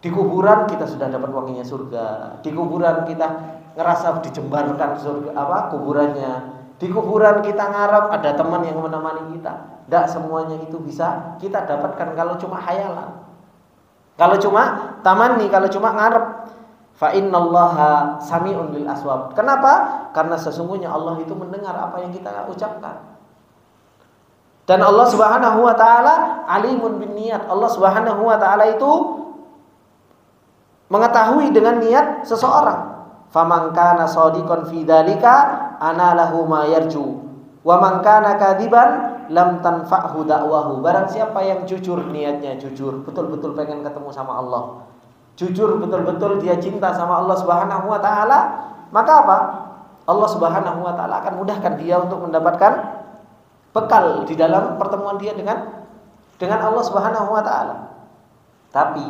Speaker 1: di kuburan kita sudah dapat wanginya surga. Di kuburan kita ngerasa dijembarkan surga kuburannya. Di kuburan kita ngarap ada teman yang menemani kita. Tidak semuanya itu bisa kita dapatkan kalau cuma hayalan, kalau cuma tamanni, kalau cuma ngarep. Fa innallaha sami'un lil aswab. Kenapa? Karena sesungguhnya Allah itu mendengar apa yang kita ucapkan. Dan Allah Subhanahu wa taala alimun bin niat. Allah Subhanahu wa taala itu mengetahui dengan niat seseorang. Faman kana shadiqan fi dzalika ana lahu ma yarju wa man kana kadziban lam tanfa'hu da'wahu. Barang siapa yang jujur niatnya, jujur betul-betul pengen ketemu sama Allah, jujur betul-betul dia cinta sama Allah Subhanahu wa taala, maka apa? Allah Subhanahu wa taala akan mudahkan dia untuk mendapatkan bekal di dalam pertemuan dia dengan Allah Subhanahu wa taala. Tapi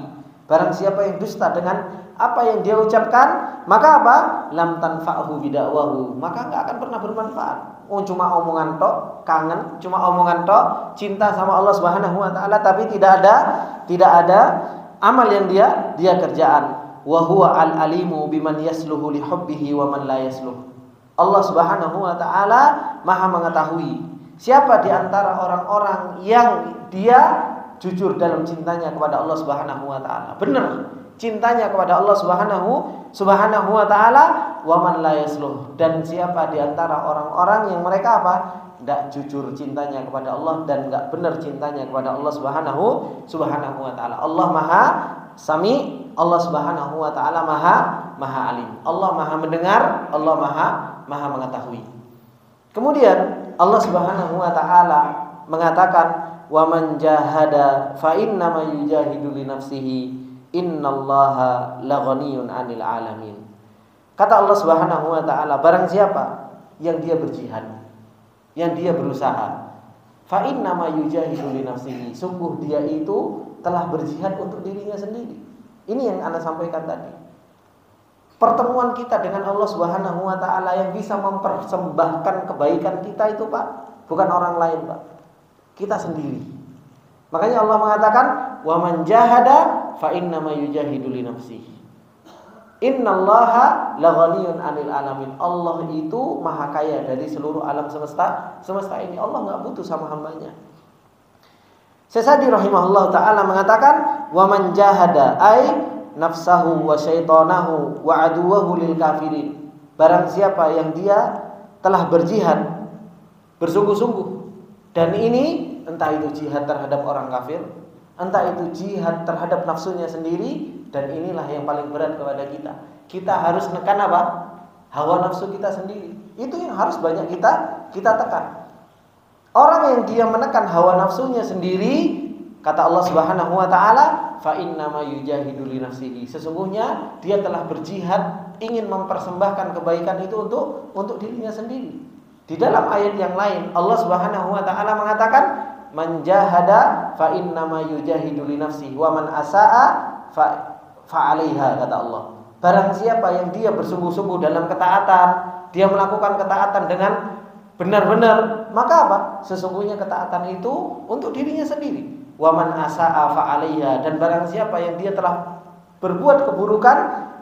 Speaker 1: barang siapa yang dusta dengan apa yang dia ucapkan, maka apa? Lam tanfa'hu bida'wahu, maka enggak akan pernah bermanfaat. Cuma omongan tok, kangen, cuma omongan tok, cinta sama Allah Subhanahu wa taala, tapi tidak ada amal yang dia kerjaan. Wa huwa al-alimu biman yasluhu li hubbihi wa man la yasluh. Allah Subhanahu wa taala Maha mengetahui siapa di antara orang-orang yang dia jujur dalam cintanya kepada Allah Subhanahu wa taala. Benar, cintanya kepada Allah Subhanahu wa taala, wa man la yasluh, dan siapa di antara orang-orang yang mereka apa? Enggak jujur cintanya kepada Allah dan enggak benar cintanya kepada Allah Subhanahu wa taala. Allah Maha Sami, Allah Subhanahu wa taala Maha Alim. Allah Maha mendengar, Allah Maha mengetahui. Kemudian Allah Subhanahu wa taala mengatakan, wa man jahada fa innama yujahidu li nafsihi innallaha laghaniyun 'anil 'alamin. Kata Allah Subhanahu wa taala, barang siapa yang dia berjihad, yang dia berusaha, fa innama yujahidu li nafsihi, sungguh dia itu telah berjihad untuk dirinya sendiri. Ini yang Anda sampaikan tadi. Pertemuan kita dengan Allah Subhanahu wa taala yang bisa mempersembahkan kebaikan kita itu, Pak, bukan orang lain, Pak. Kita sendiri. Makanya Allah mengatakan, wa man jahada fa innama yujahidu li nafsihi. Innallaha laghaniyun 'anil 'alamin. Allah itu maha kaya dari seluruh alam semesta ini. Allah enggak butuh sama hambanya. Sesadi rahimahullah taala mengatakan, wa man jahada ay nafsahu wa syaitanahu wa aduwahu lil kafirin. Barang siapa yang dia telah berjihad bersungguh-sungguh, dan ini entah itu jihad terhadap orang kafir, entah itu jihad terhadap nafsunya sendiri, dan inilah yang paling berat kepada kita. Kita harus menekan apa? Hawa nafsu kita sendiri. Itu yang harus banyak kita tekan. Orang yang dia menekan hawa nafsunya sendiri, kata Allah Subhanahu wa taala, fa innama yujahidu li nafsihi. Sesungguhnya dia telah berjihad ingin mempersembahkan kebaikan itu untuk dirinya sendiri. Di dalam ayat yang lain Allah Subhanahu wa taala mengatakan, man jahada fa innama yujahidu li nafsihi wa man asaa fa 'alaiha, kata Allah. Barang siapa yang dia bersungguh-sungguh dalam ketaatan, dia melakukan ketaatan dengan benar-benar, maka apa? Sesungguhnya ketaatan itu untuk dirinya sendiri. Wa man asaa fa 'alaiha, dan barang siapa yang dia telah berbuat keburukan,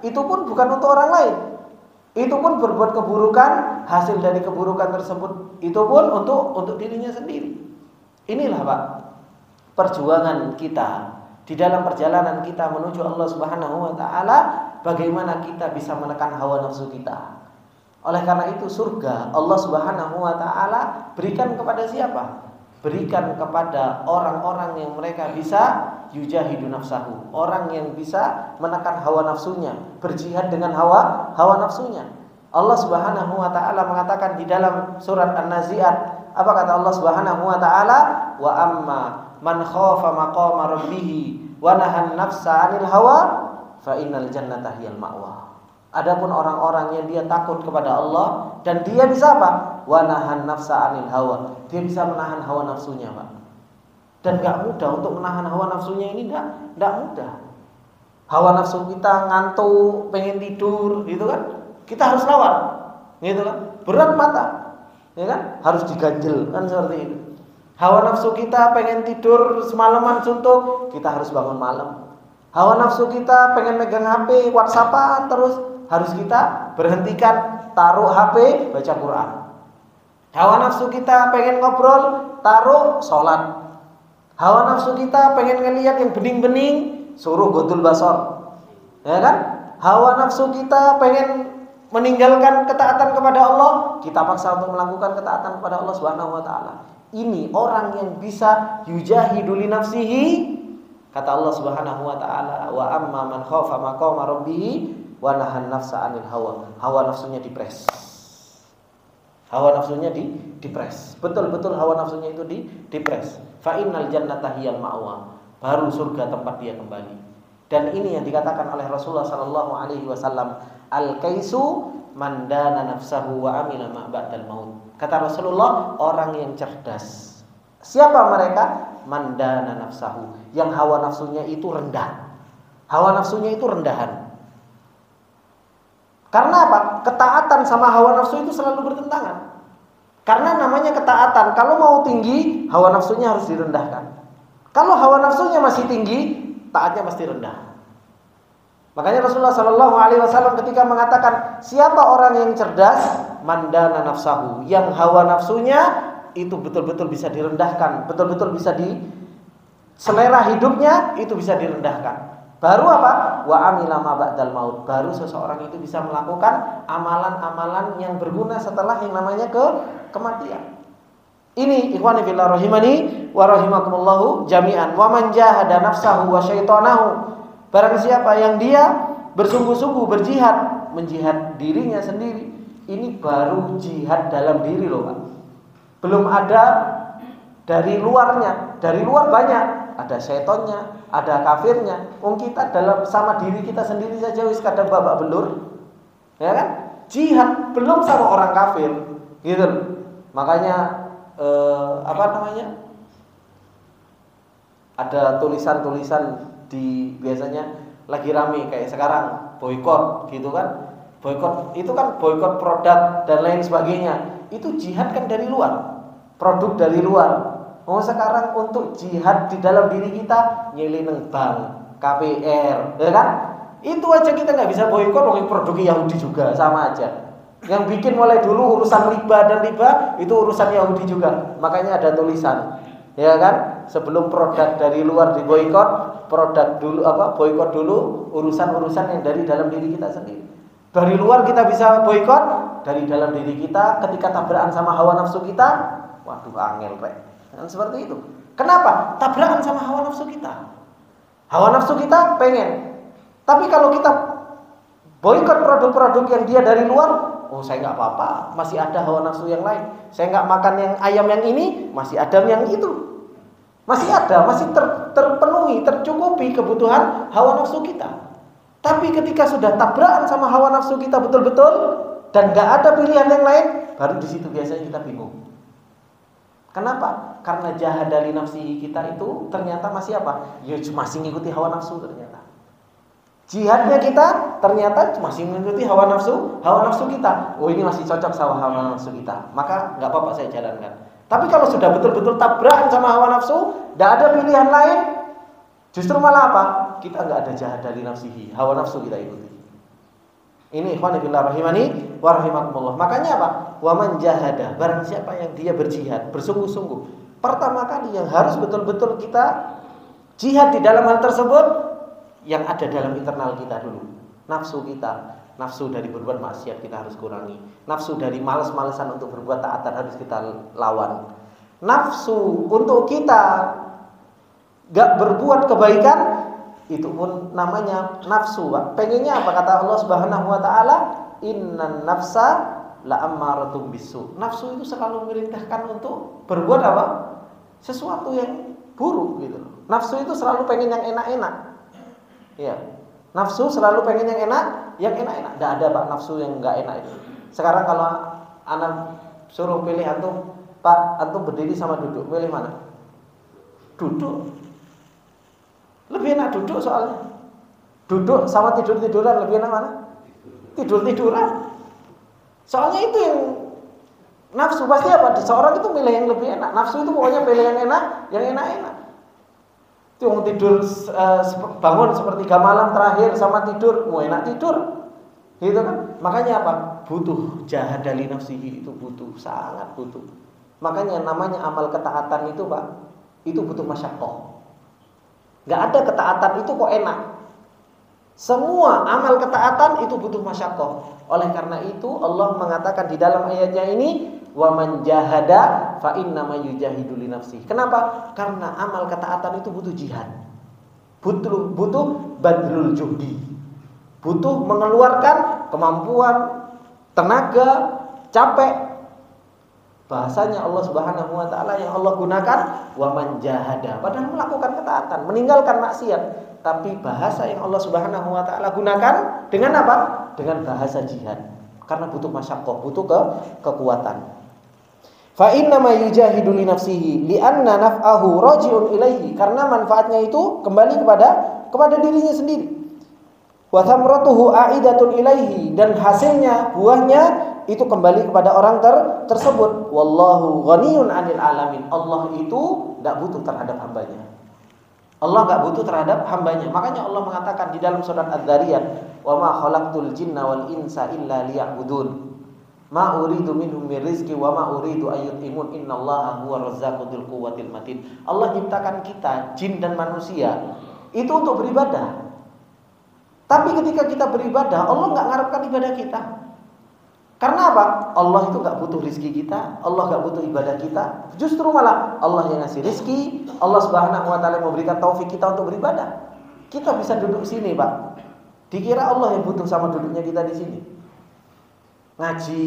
Speaker 1: itu pun bukan untuk orang lain. Itu pun berbuat keburukan, hasil dari keburukan tersebut itu pun untuk dirinya sendiri. Inilah, Pak, perjuangan kita di dalam perjalanan kita menuju Allah Subhanahu wa taala, bagaimana kita bisa menekan hawa nafsu kita. Oleh karena itu surga Allah Subhanahu wa taala berikan kepada siapa? Berikan kepada orang-orang yang mereka bisa yujahidu nafsahu, orang yang bisa menekan hawa nafsunya, berjihad dengan hawa nafsunya. Allah Subhanahu wa taala mengatakan di dalam surat An-Nazi'at, apa kata Allah Subhanahu wa taala? Wa amma man khafa maqama rabbih wa nahan nafsa 'anil hawa fa innal jannata hiyal ma'wa. Adapun orang-orang yang dia takut kepada Allah dan dia bisa apa? Wa nahan nafsa 'anil hawa. Dia bisa menahan hawa nafsunya, Pak. Dan enggak mudah untuk menahan hawa nafsunya ini, enggak mudah. Hawa nafsu kita ngantuk, pengen tidur, gitu kan? Kita harus lawan. Gitu kan? Berat mata. Ya kan? Harus diganjel, kan seperti itu. Hawa nafsu kita pengen tidur semalaman suntuk, kita harus bangun malam. Hawa nafsu kita pengen megang HP, WhatsAppan terus, harus kita berhentikan, taruh HP, baca Quran. Hawa nafsu kita pengen ngobrol, taruh sholat. Hawa nafsu kita pengen ngelihat yang bening-bening, suruh godul basor. Ya kan? Hawa nafsu kita pengen meninggalkan ketaatan kepada Allah, kita paksa untuk melakukan ketaatan kepada Allah Subhanahu wa taala. Ini orang yang bisa yujahidu li nafsihi, kata Allah Subhanahu wa taala, wa amma man khafa maqama rabbih wa nahan nafsa 'anil hawa. Hawa nafsunya dipres. Hawa nafsunya dipres. Betul-betul hawa nafsunya itu dipres. Fa innal jannata hiyal ma'wa. Baru surga tempat dia kembali. Dan ini yang dikatakan oleh Rasulullah sallallahu alaihi wasallam, al-kaisu man dana nafsahu wa amila ma ba'dal maut. Kata Rasulullah, orang yang cerdas. Siapa mereka? Man dana nafsahu, yang hawa nafsunya itu rendah. Hawa nafsunya itu rendahan. Karena apa? Ketaatan sama hawa nafsu itu selalu bertentangan. Karena namanya ketaatan, kalau mau tinggi, hawa nafsunya harus direndahkan. Kalau hawa nafsunya masih tinggi, taatnya pasti rendah. Makanya Rasulullah Shallallahu Alaihi Wasallam ketika mengatakan, siapa orang yang cerdas, mandana nafsahu, yang hawa nafsunya itu betul-betul bisa direndahkan, betul-betul bisa di selera hidupnya itu bisa direndahkan. Baru apa? Wa amila ma ba'dal maut. Baru seseorang itu bisa melakukan amalan-amalan yang berguna setelah yang namanya kematian. Ini ikhwani fillah rahimani wa rahimakumullahu jami'an. Wa man jahada nafsahu wa syaitanahu. Barang siapa yang dia bersungguh-sungguh berjihad, menjihad dirinya sendiri, ini baru jihad dalam diri loh Pak. Belum ada dari luarnya. Dari luar banyak. Ada syaitonnya, ada kafirnya. Kita dalam sama diri kita sendiri saja wis kadang babak belur. Ya kan? Jihad belum sama orang kafir. Gitu. Makanya ada tulisan-tulisan di biasanya lagi rame kayak sekarang boykot gitu kan. Boykot itu kan boykot produk dan lain sebagainya. Itu jihad kan dari luar. Produk dari luar. Sekarang untuk jihad di dalam diri kita nyelin bank, KPR, ya kan? Itu aja kita nggak bisa boykot, produk Yahudi juga sama aja. Yang bikin mulai dulu urusan riba dan riba itu urusan Yahudi juga. Makanya ada tulisan, ya kan? Sebelum produk dari luar diboykot, produk dulu boykot dulu urusan-urusan yang dari dalam diri kita sendiri. Dari luar kita bisa boykot, dari dalam diri kita ketika tabrakan sama hawa nafsu kita, waduh angel Pak. Dan seperti itu. Kenapa? Tabrakan sama hawa nafsu kita. Hawa nafsu kita pengen. Tapi kalau kita boykot produk-produk yang dia dari luar, saya nggak apa-apa, masih ada hawa nafsu yang lain. Saya nggak makan yang ayam yang ini, masih ada yang itu. Masih ada, masih terpenuhi, tercukupi kebutuhan hawa nafsu kita. Tapi ketika sudah tabrakan sama hawa nafsu kita betul-betul dan nggak ada pilihan yang lain, baru di situ biasanya kita bingung. Kenapa? Karena jahada li nafsihi kita itu ternyata masih apa? Ya masih ngikuti hawa nafsu ternyata. Jihadnya kita ternyata masih mengikuti hawa nafsu kita. Oh ini masih cocok sama hawa nafsu kita. Maka nggak apa-apa saya jalankan. Tapi kalau sudah betul-betul tabrakan sama hawa nafsu, nggak ada pilihan lain, justru malah apa? Kita nggak ada jahada li nafsihi, hawa nafsu kita ikuti. Ini ikhwan fillah rahimani wa rahimakumullah. Makanya apa? Wa man jahada, barang siapa yang dia berjihad, bersungguh-sungguh. Pertama kali yang harus betul-betul kita jihad di dalam hal tersebut yang ada dalam internal kita dulu. Nafsu kita, nafsu dari berbuat maksiat kita harus kurangi. Nafsu dari malas-malasan untuk berbuat taatan harus kita lawan. Nafsu untuk kita gak berbuat kebaikan, itu pun namanya nafsu. Pengennya apa? Kata Allah Subhanahu wa taala, "Innan nafsa la'ammaratun bisu." Nafsu itu selalu merintahkan untuk berbuat apa? Sesuatu yang buruk gitu. Nafsu itu selalu pengen yang enak-enak. Iya. Nafsu selalu pengen yang enak-enak. Enggak ada Pak nafsu yang enggak enak itu. Sekarang kalau anak suruh pilih antum, Pak, antum berdiri sama duduk, pilih mana? Duduk. Lebih enak duduk soalnya. Duduk sama tidur-tiduran lebih enak mana? Tidur-tiduran. Soalnya itu yang nafsu pasti apa? Seorang itu milih yang lebih enak. Nafsu itu pokoknya pilih yang enak-enak. Itu yang tidur bangun sepertiga malam terakhir sama tidur, mau enak tidur. Gitu kan? Makanya apa? Butuh jahada li nafsihi, itu butuh, sangat butuh. Makanya namanya amal ketaatan itu Pak, itu butuh masyaqqah. Gak ada ketaatan itu kok enak. Semua amal ketaatan itu butuh masyaqqah. Oleh karena itu Allah mengatakan di dalam ayatnya ini, wa man jahada fa innama yujahidu li nafsihi. Kenapa? Karena amal ketaatan itu butuh jihad. Butuh badlul juhdi. Butuh mengeluarkan kemampuan, tenaga, capek. Bahasanya Allah Subhanahu wa taala yang Allah gunakan wa man jahada, padahal melakukan ketaatan, meninggalkan maksiat, tapi bahasa yang Allah Subhanahu wa taala gunakan dengan apa? Dengan bahasa jihad. Karena butuh masyaqqah, butuh kekuatan. Fa inna ma yujahidu li nafsihi li'anna naf'ahu raji'un ilaihi, karena manfaatnya itu kembali kepada dirinya sendiri. Wa thamratuhu a'idatun ilaihi, dan hasilnya, buahnya itu kembali kepada orang tersebut. Wallahu ghaniyun 'anil alamin. Allah itu enggak butuh terhadap hambanya. Allah enggak butuh terhadap hambanya. Makanya Allah mengatakan di dalam surat Az-Dzariyat, "Wa ma khalaqtul jinna wal insa illa liya'budun. Ma uridu minhum min rizqi wa ma uridu ayyut'imun. Innallaha huwa razzaqu dzul quwwatil matin." Allah ciptakan kita, jin dan manusia, itu untuk beribadah. Tapi ketika kita beribadah, Allah nggak mengharapkan ibadah kita. Karena apa? Allah itu nggak butuh rizki kita, Allah nggak butuh ibadah kita. Justru malah Allah yang ngasih rizki, Allah Subhanahu Wa Taala memberikan taufik kita untuk beribadah. Kita bisa duduk sini, Pak. Dikira Allah yang butuh sama duduknya kita di sini. Ngaji,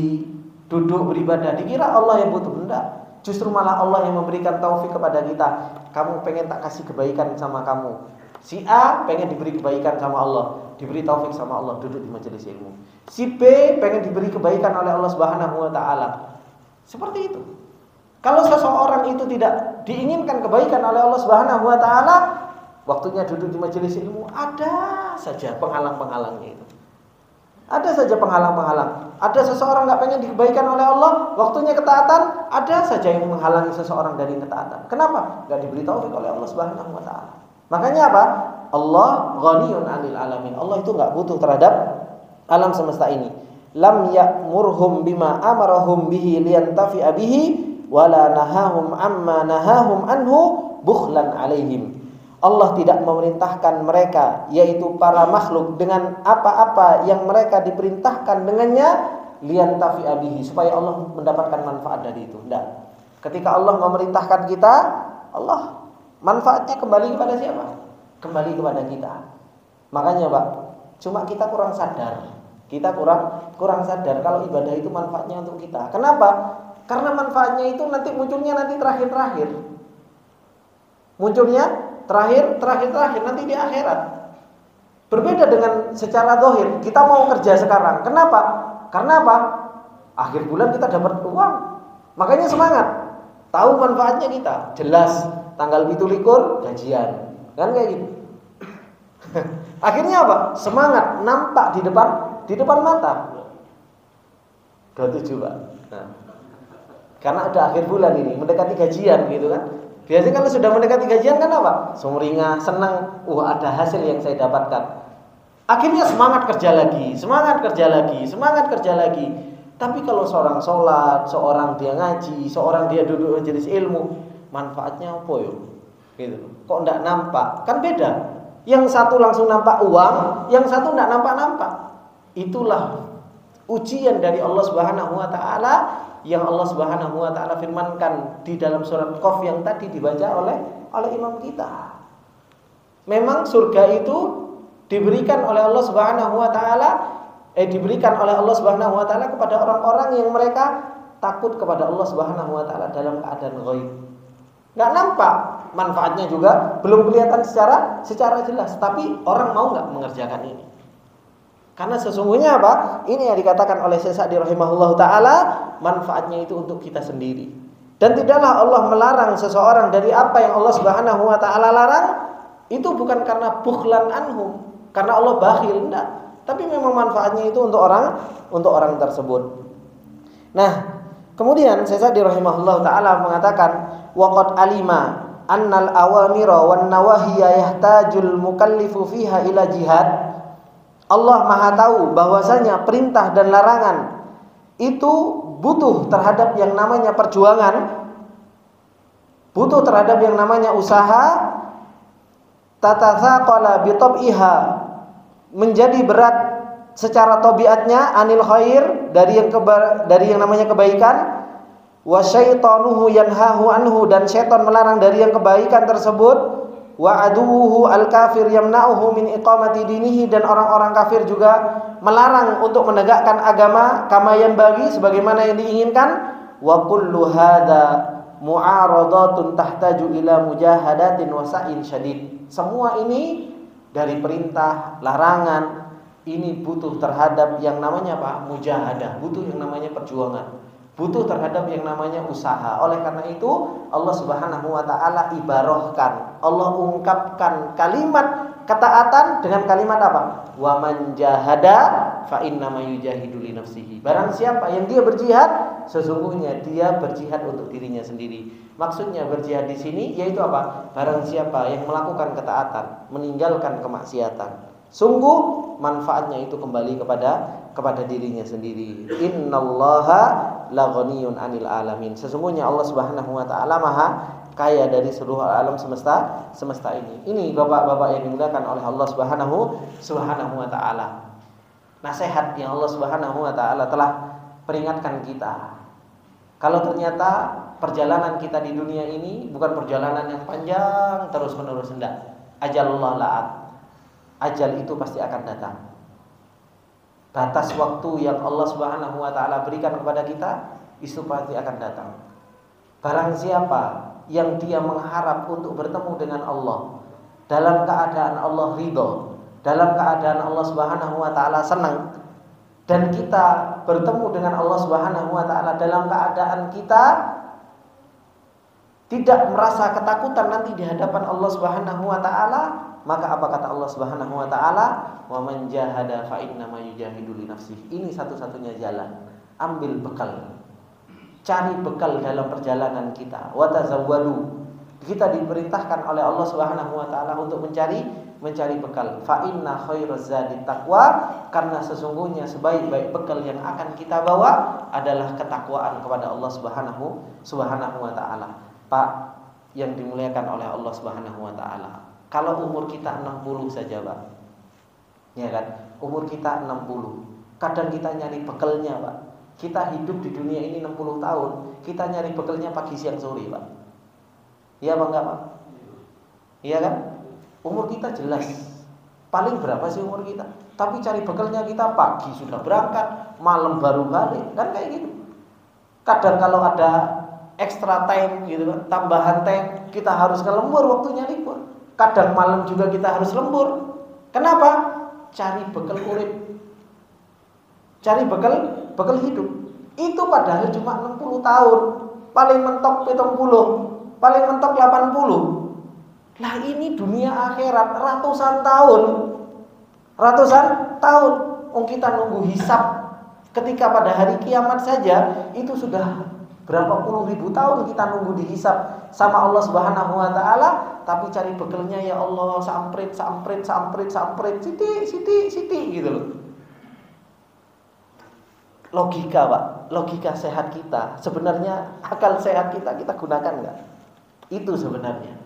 Speaker 1: duduk beribadah, dikira Allah yang butuh. Enggak. Justru malah Allah yang memberikan taufik kepada kita. Kamu pengen tak kasih kebaikan sama kamu. Si A pengen diberi kebaikan sama Allah, diberi taufik sama Allah, duduk di majelis ilmu. Si B pengen diberi kebaikan oleh Allah Subhanahu Wa Taala. Seperti itu. Kalau seseorang itu tidak diinginkan kebaikan oleh Allah Subhanahu Wa Taala, waktunya duduk di majelis ilmu, ada saja penghalang-penghalangnya itu. Ada saja penghalang-penghalang. Ada seseorang nggak pengen dikebaikan oleh Allah, waktunya ketaatan, ada saja yang menghalangi seseorang dari ketaatan. Kenapa? Nggak diberi taufik oleh Allah Subhanahu Wa Taala. Makanya apa? Allah ghaniyun 'anil alamin. Allah itu enggak butuh terhadap alam semesta ini. Lam ya'murhum bima amarahum bihi liyantafi'a bihi wala nahahum amma nahahum anhu bukhlan 'alaihim. Allah tidak memerintahkan mereka, yaitu para makhluk, dengan apa-apa yang mereka diperintahkan dengannya liyantafi'a bihi, supaya Allah mendapatkan manfaat dari itu. Enggak. Ketika Allah memerintahkan kita, Allah manfaatnya kembali kepada siapa? Kembali kepada kita. Makanya Pak, cuma kita kurang sadar. Kita kurang sadar kalau ibadah itu manfaatnya untuk kita. Kenapa? Karena manfaatnya itu munculnya terakhir-terakhir. Munculnya terakhir nanti di akhirat. Berbeda dengan secara zahir. Kita mau kerja sekarang. Kenapa? Karena apa? Akhir bulan kita dapat uang. Makanya semangat. Tahu manfaatnya kita. Jelas. Tanggal 17 gajian, kan kayak gitu. Akhirnya apa? Semangat, nampak di depan mata. 27 Pak. Nah, karena udah akhir bulan ini, mendekati gajian gitu kan. Biasanya kalau sudah mendekati gajian kan apa? Sumringah, senang, ada hasil yang saya dapatkan. Akhirnya semangat kerja lagi. Tapi kalau seorang sholat, seorang dia ngaji, seorang dia duduk majelis ilmu, manfaatnya apa ya? Gitu. Kok enggak nampak? Kan beda. Yang satu langsung nampak uang, yang satu enggak nampak. Itulah ujian dari Allah Subhanahu Wa Taala yang Allah Subhanahu Wa Taala firmankan di dalam surat Qaf yang tadi dibaca oleh imam kita. Memang surga itu diberikan oleh Allah Subhanahu Wa Taala diberikan oleh Allah Subhanahu Wa Taala kepada orang-orang yang mereka takut kepada Allah Subhanahu Wa Taala dalam keadaan ghaib. Nggak nampak manfaatnya juga, belum kelihatan secara jelas. Tapi orang mau nggak mengerjakan ini? Karena sesungguhnya apa? Ini yang dikatakan oleh Syekh Sa'di rahimahullah ta'ala, manfaatnya itu untuk kita sendiri. Dan tidaklah Allah melarang seseorang dari apa yang Allah Subhanahu Wa Ta'ala larang, itu bukan karena bukhlan anhum, karena Allah bakhil, enggak. Tapi memang manfaatnya itu untuk orang tersebut. Nah, kemudian Syekh Sa'di rahimahullah ta'ala mengatakan, waqad alima annal awamira wan nawahiya yahtajul mukallifu fiha ila jihad. Allah Maha tahu bahwasanya perintah dan larangan itu butuh terhadap yang namanya perjuangan, butuh terhadap yang namanya usaha. Tatatsaqala bi tab'iha, menjadi berat secara tabiatnya, anil khair, dari yang namanya kebaikan. Wa syaitanuhu yanhahu anhu, dan syaitan melarang dari yang kebaikan tersebut. Wa aduwuhu al-kafir yamna'uhu min iqamati dinihi, dan orang-orang kafir juga melarang untuk menegakkan agama kama yang bagi, sebagaimana yang diinginkan. Wa kullu hadza mu'aradatun tahtaju ila mujahadatin wa sa'in syadid. Semua ini dari perintah, larangan, ini butuh terhadap yang namanya apa? Mujahadah, butuh yang namanya perjuangan, butuh terhadap yang namanya usaha. Oleh karena itu Allah Subhanahu Wa Ta'ala ibarahkan, Allah ungkapkan kalimat ketaatan dengan kalimat apa? Wa man jahada fa innama yujahidu li nafsihi. Barang siapa yang dia berjihad, sesungguhnya dia berjihad untuk dirinya sendiri. Maksudnya berjihad di sini yaitu apa? Barang siapa yang melakukan ketaatan, meninggalkan kemaksiatan, sungguh manfaatnya itu kembali kepada dirinya sendiri. Innallaha la ghaniyun 'anil alamin. Sesungguhnya Allah Subhanahu Wa Ta'ala Maha kaya dari seluruh alam semesta ini. Ini bapak-bapak yang dimuliakan oleh Allah Subhanahu wa taala. Nasihat yang Allah Subhanahu wa taala telah peringatkan kita. Kalau ternyata perjalanan kita di dunia ini bukan perjalanan yang panjang terus-menerus, hendak. Ajalullah la'at. Ajal itu pasti akan datang. Batas waktu yang Allah Subhanahu wa taala berikan kepada kita itu pasti akan datang. Barang siapa yang dia mengharap untuk bertemu dengan Allah dalam keadaan Allah ridho, dalam keadaan Allah Subhanahu wa taala senang, dan kita bertemu dengan Allah Subhanahu wa taala dalam keadaan kita tidak merasa ketakutan nanti di hadapan Allah Subhanahu wa taala, maka apa kata Allah Subhanahu wa taala? Wa man jahada fa innama yujahidu li nafsihi. Ini satu-satunya jalan. Ambil bekal. Cari bekal dalam perjalanan kita. Wa tazawwadu. Kita diperintahkan oleh Allah Subhanahu wa taala untuk mencari bekal. Fa inna khairaz zadi taqwa, karena sesungguhnya sebaik-baik bekal yang akan kita bawa adalah ketakwaan kepada Allah Subhanahu wa taala. Pak yang dimuliakan oleh Allah Subhanahu wa taala. Kalau umur kita 60 saja, Pak. Ya kan? Umur kita 60. Kadang kita nyari bekalnya, Pak. Kita hidup di dunia ini 60 tahun, kita nyari bekalnya pagi siang sore, Pak. Iya Pak, enggak Pak? Iya kan? Umur kita jelas. Paling berapa sih umur kita? Tapi cari bekalnya kita pagi sudah berangkat, malam baru balik, kan kayak gitu. Kadang kalau ada extra time gitu kan, tambahan time, kita harus ngelembur waktunya libur. Kadang malam juga kita harus lembur. Kenapa? Cari bekal urip. Cari bekal hidup. Itu padahal cuma 60 tahun. Paling mentok 70, paling mentok 80. Lah ini dunia akhirat ratusan tahun. Ratusan tahun. Kita nunggu hisab ketika pada hari kiamat saja itu sudah berapa puluh ribu tahun kita nunggu dihisab sama Allah Subhanahu wa taala, tapi cari bekalnya ya Allah samprit siti gitu loh. Logika, Pak, logika sehat kita. Sebenarnya akal sehat kita gunakan enggak? Itu sebenarnya.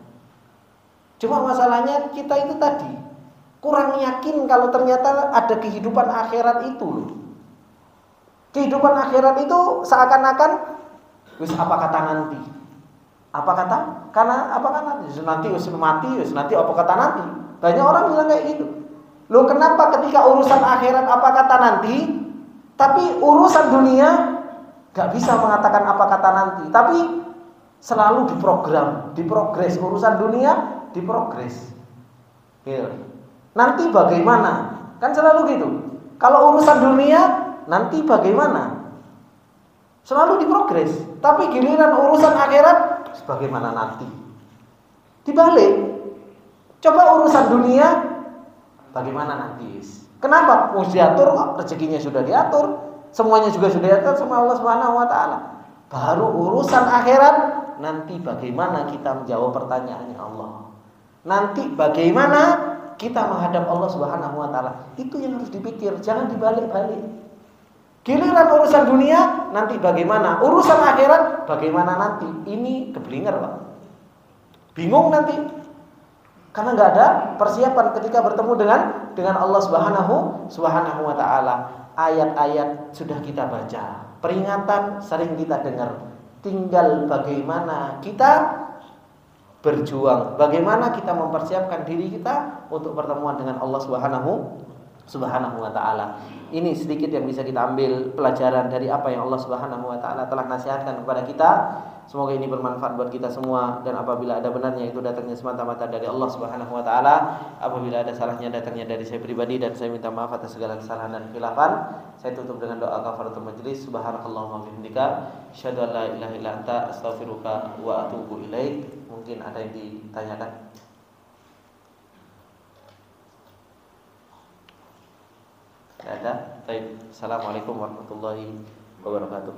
Speaker 1: Cuma masalahnya kita itu tadi kurang yakin kalau ternyata ada kehidupan akhirat itu loh. Kehidupan akhirat itu seakan-akan wis apa kata nanti? Apa kata? Karena apa kata nanti wis mati, wis nanti apa kata nanti? Banyak orang bilang kayak gitu. Loh kenapa ketika urusan akhirat apa kata nanti, tapi urusan dunia gak bisa mengatakan apa kata nanti, tapi selalu diprogram, diprogres. Urusan dunia diprogres. Gitu. Nanti bagaimana? Kan selalu gitu. Kalau urusan dunia nanti bagaimana? Selalu diprogres. Tapi giliran urusan akhirat bagaimana nanti? Dibalik. Coba urusan dunia bagaimana nanti? Kenapa? Diatur kok, rezekinya sudah diatur, semuanya juga sudah diatur sama Allah Subhanahu wa taala. Baru urusan akhirat nanti bagaimana kita menjawab pertanyaannya Allah. Nanti bagaimana kita menghadap Allah Subhanahu wa taala. Itu yang harus dipikir, jangan dibalik-balik. Giliran urusan dunia nanti bagaimana? Urusan akhirat bagaimana nanti? Ini keblinger, Pak. Bingung nanti. Karena enggak ada persiapan ketika bertemu dengan Allah Subhanahu wa taala. Ayat-ayat sudah kita baca, peringatan sering kita dengar. Tinggal bagaimana kita berjuang, bagaimana kita mempersiapkan diri kita untuk pertemuan dengan Allah Subhanahu wa taala. Ini sedikit yang bisa kita ambil pelajaran dari apa yang Allah Subhanahu wa taala telah nasihatkan kepada kita. Semoga ini bermanfaat buat kita semua, dan apabila ada benarnya itu datangnya semata-mata dari Allah Subhanahu wa taala. Apabila ada salahnya datangnya dari saya pribadi, dan saya minta maaf atas segala kesalahan dan khilafan. Saya tutup dengan doa kafaratul majlis. Subhanakallahumma wa bihamdika asyhadu an la ilaha illa anta astaghfiruka wa atubu ilaik. Mungkin ada yang ditanyakan? Tidak ada? Baik. Assalamualaikum warahmatullahi wabarakatuh.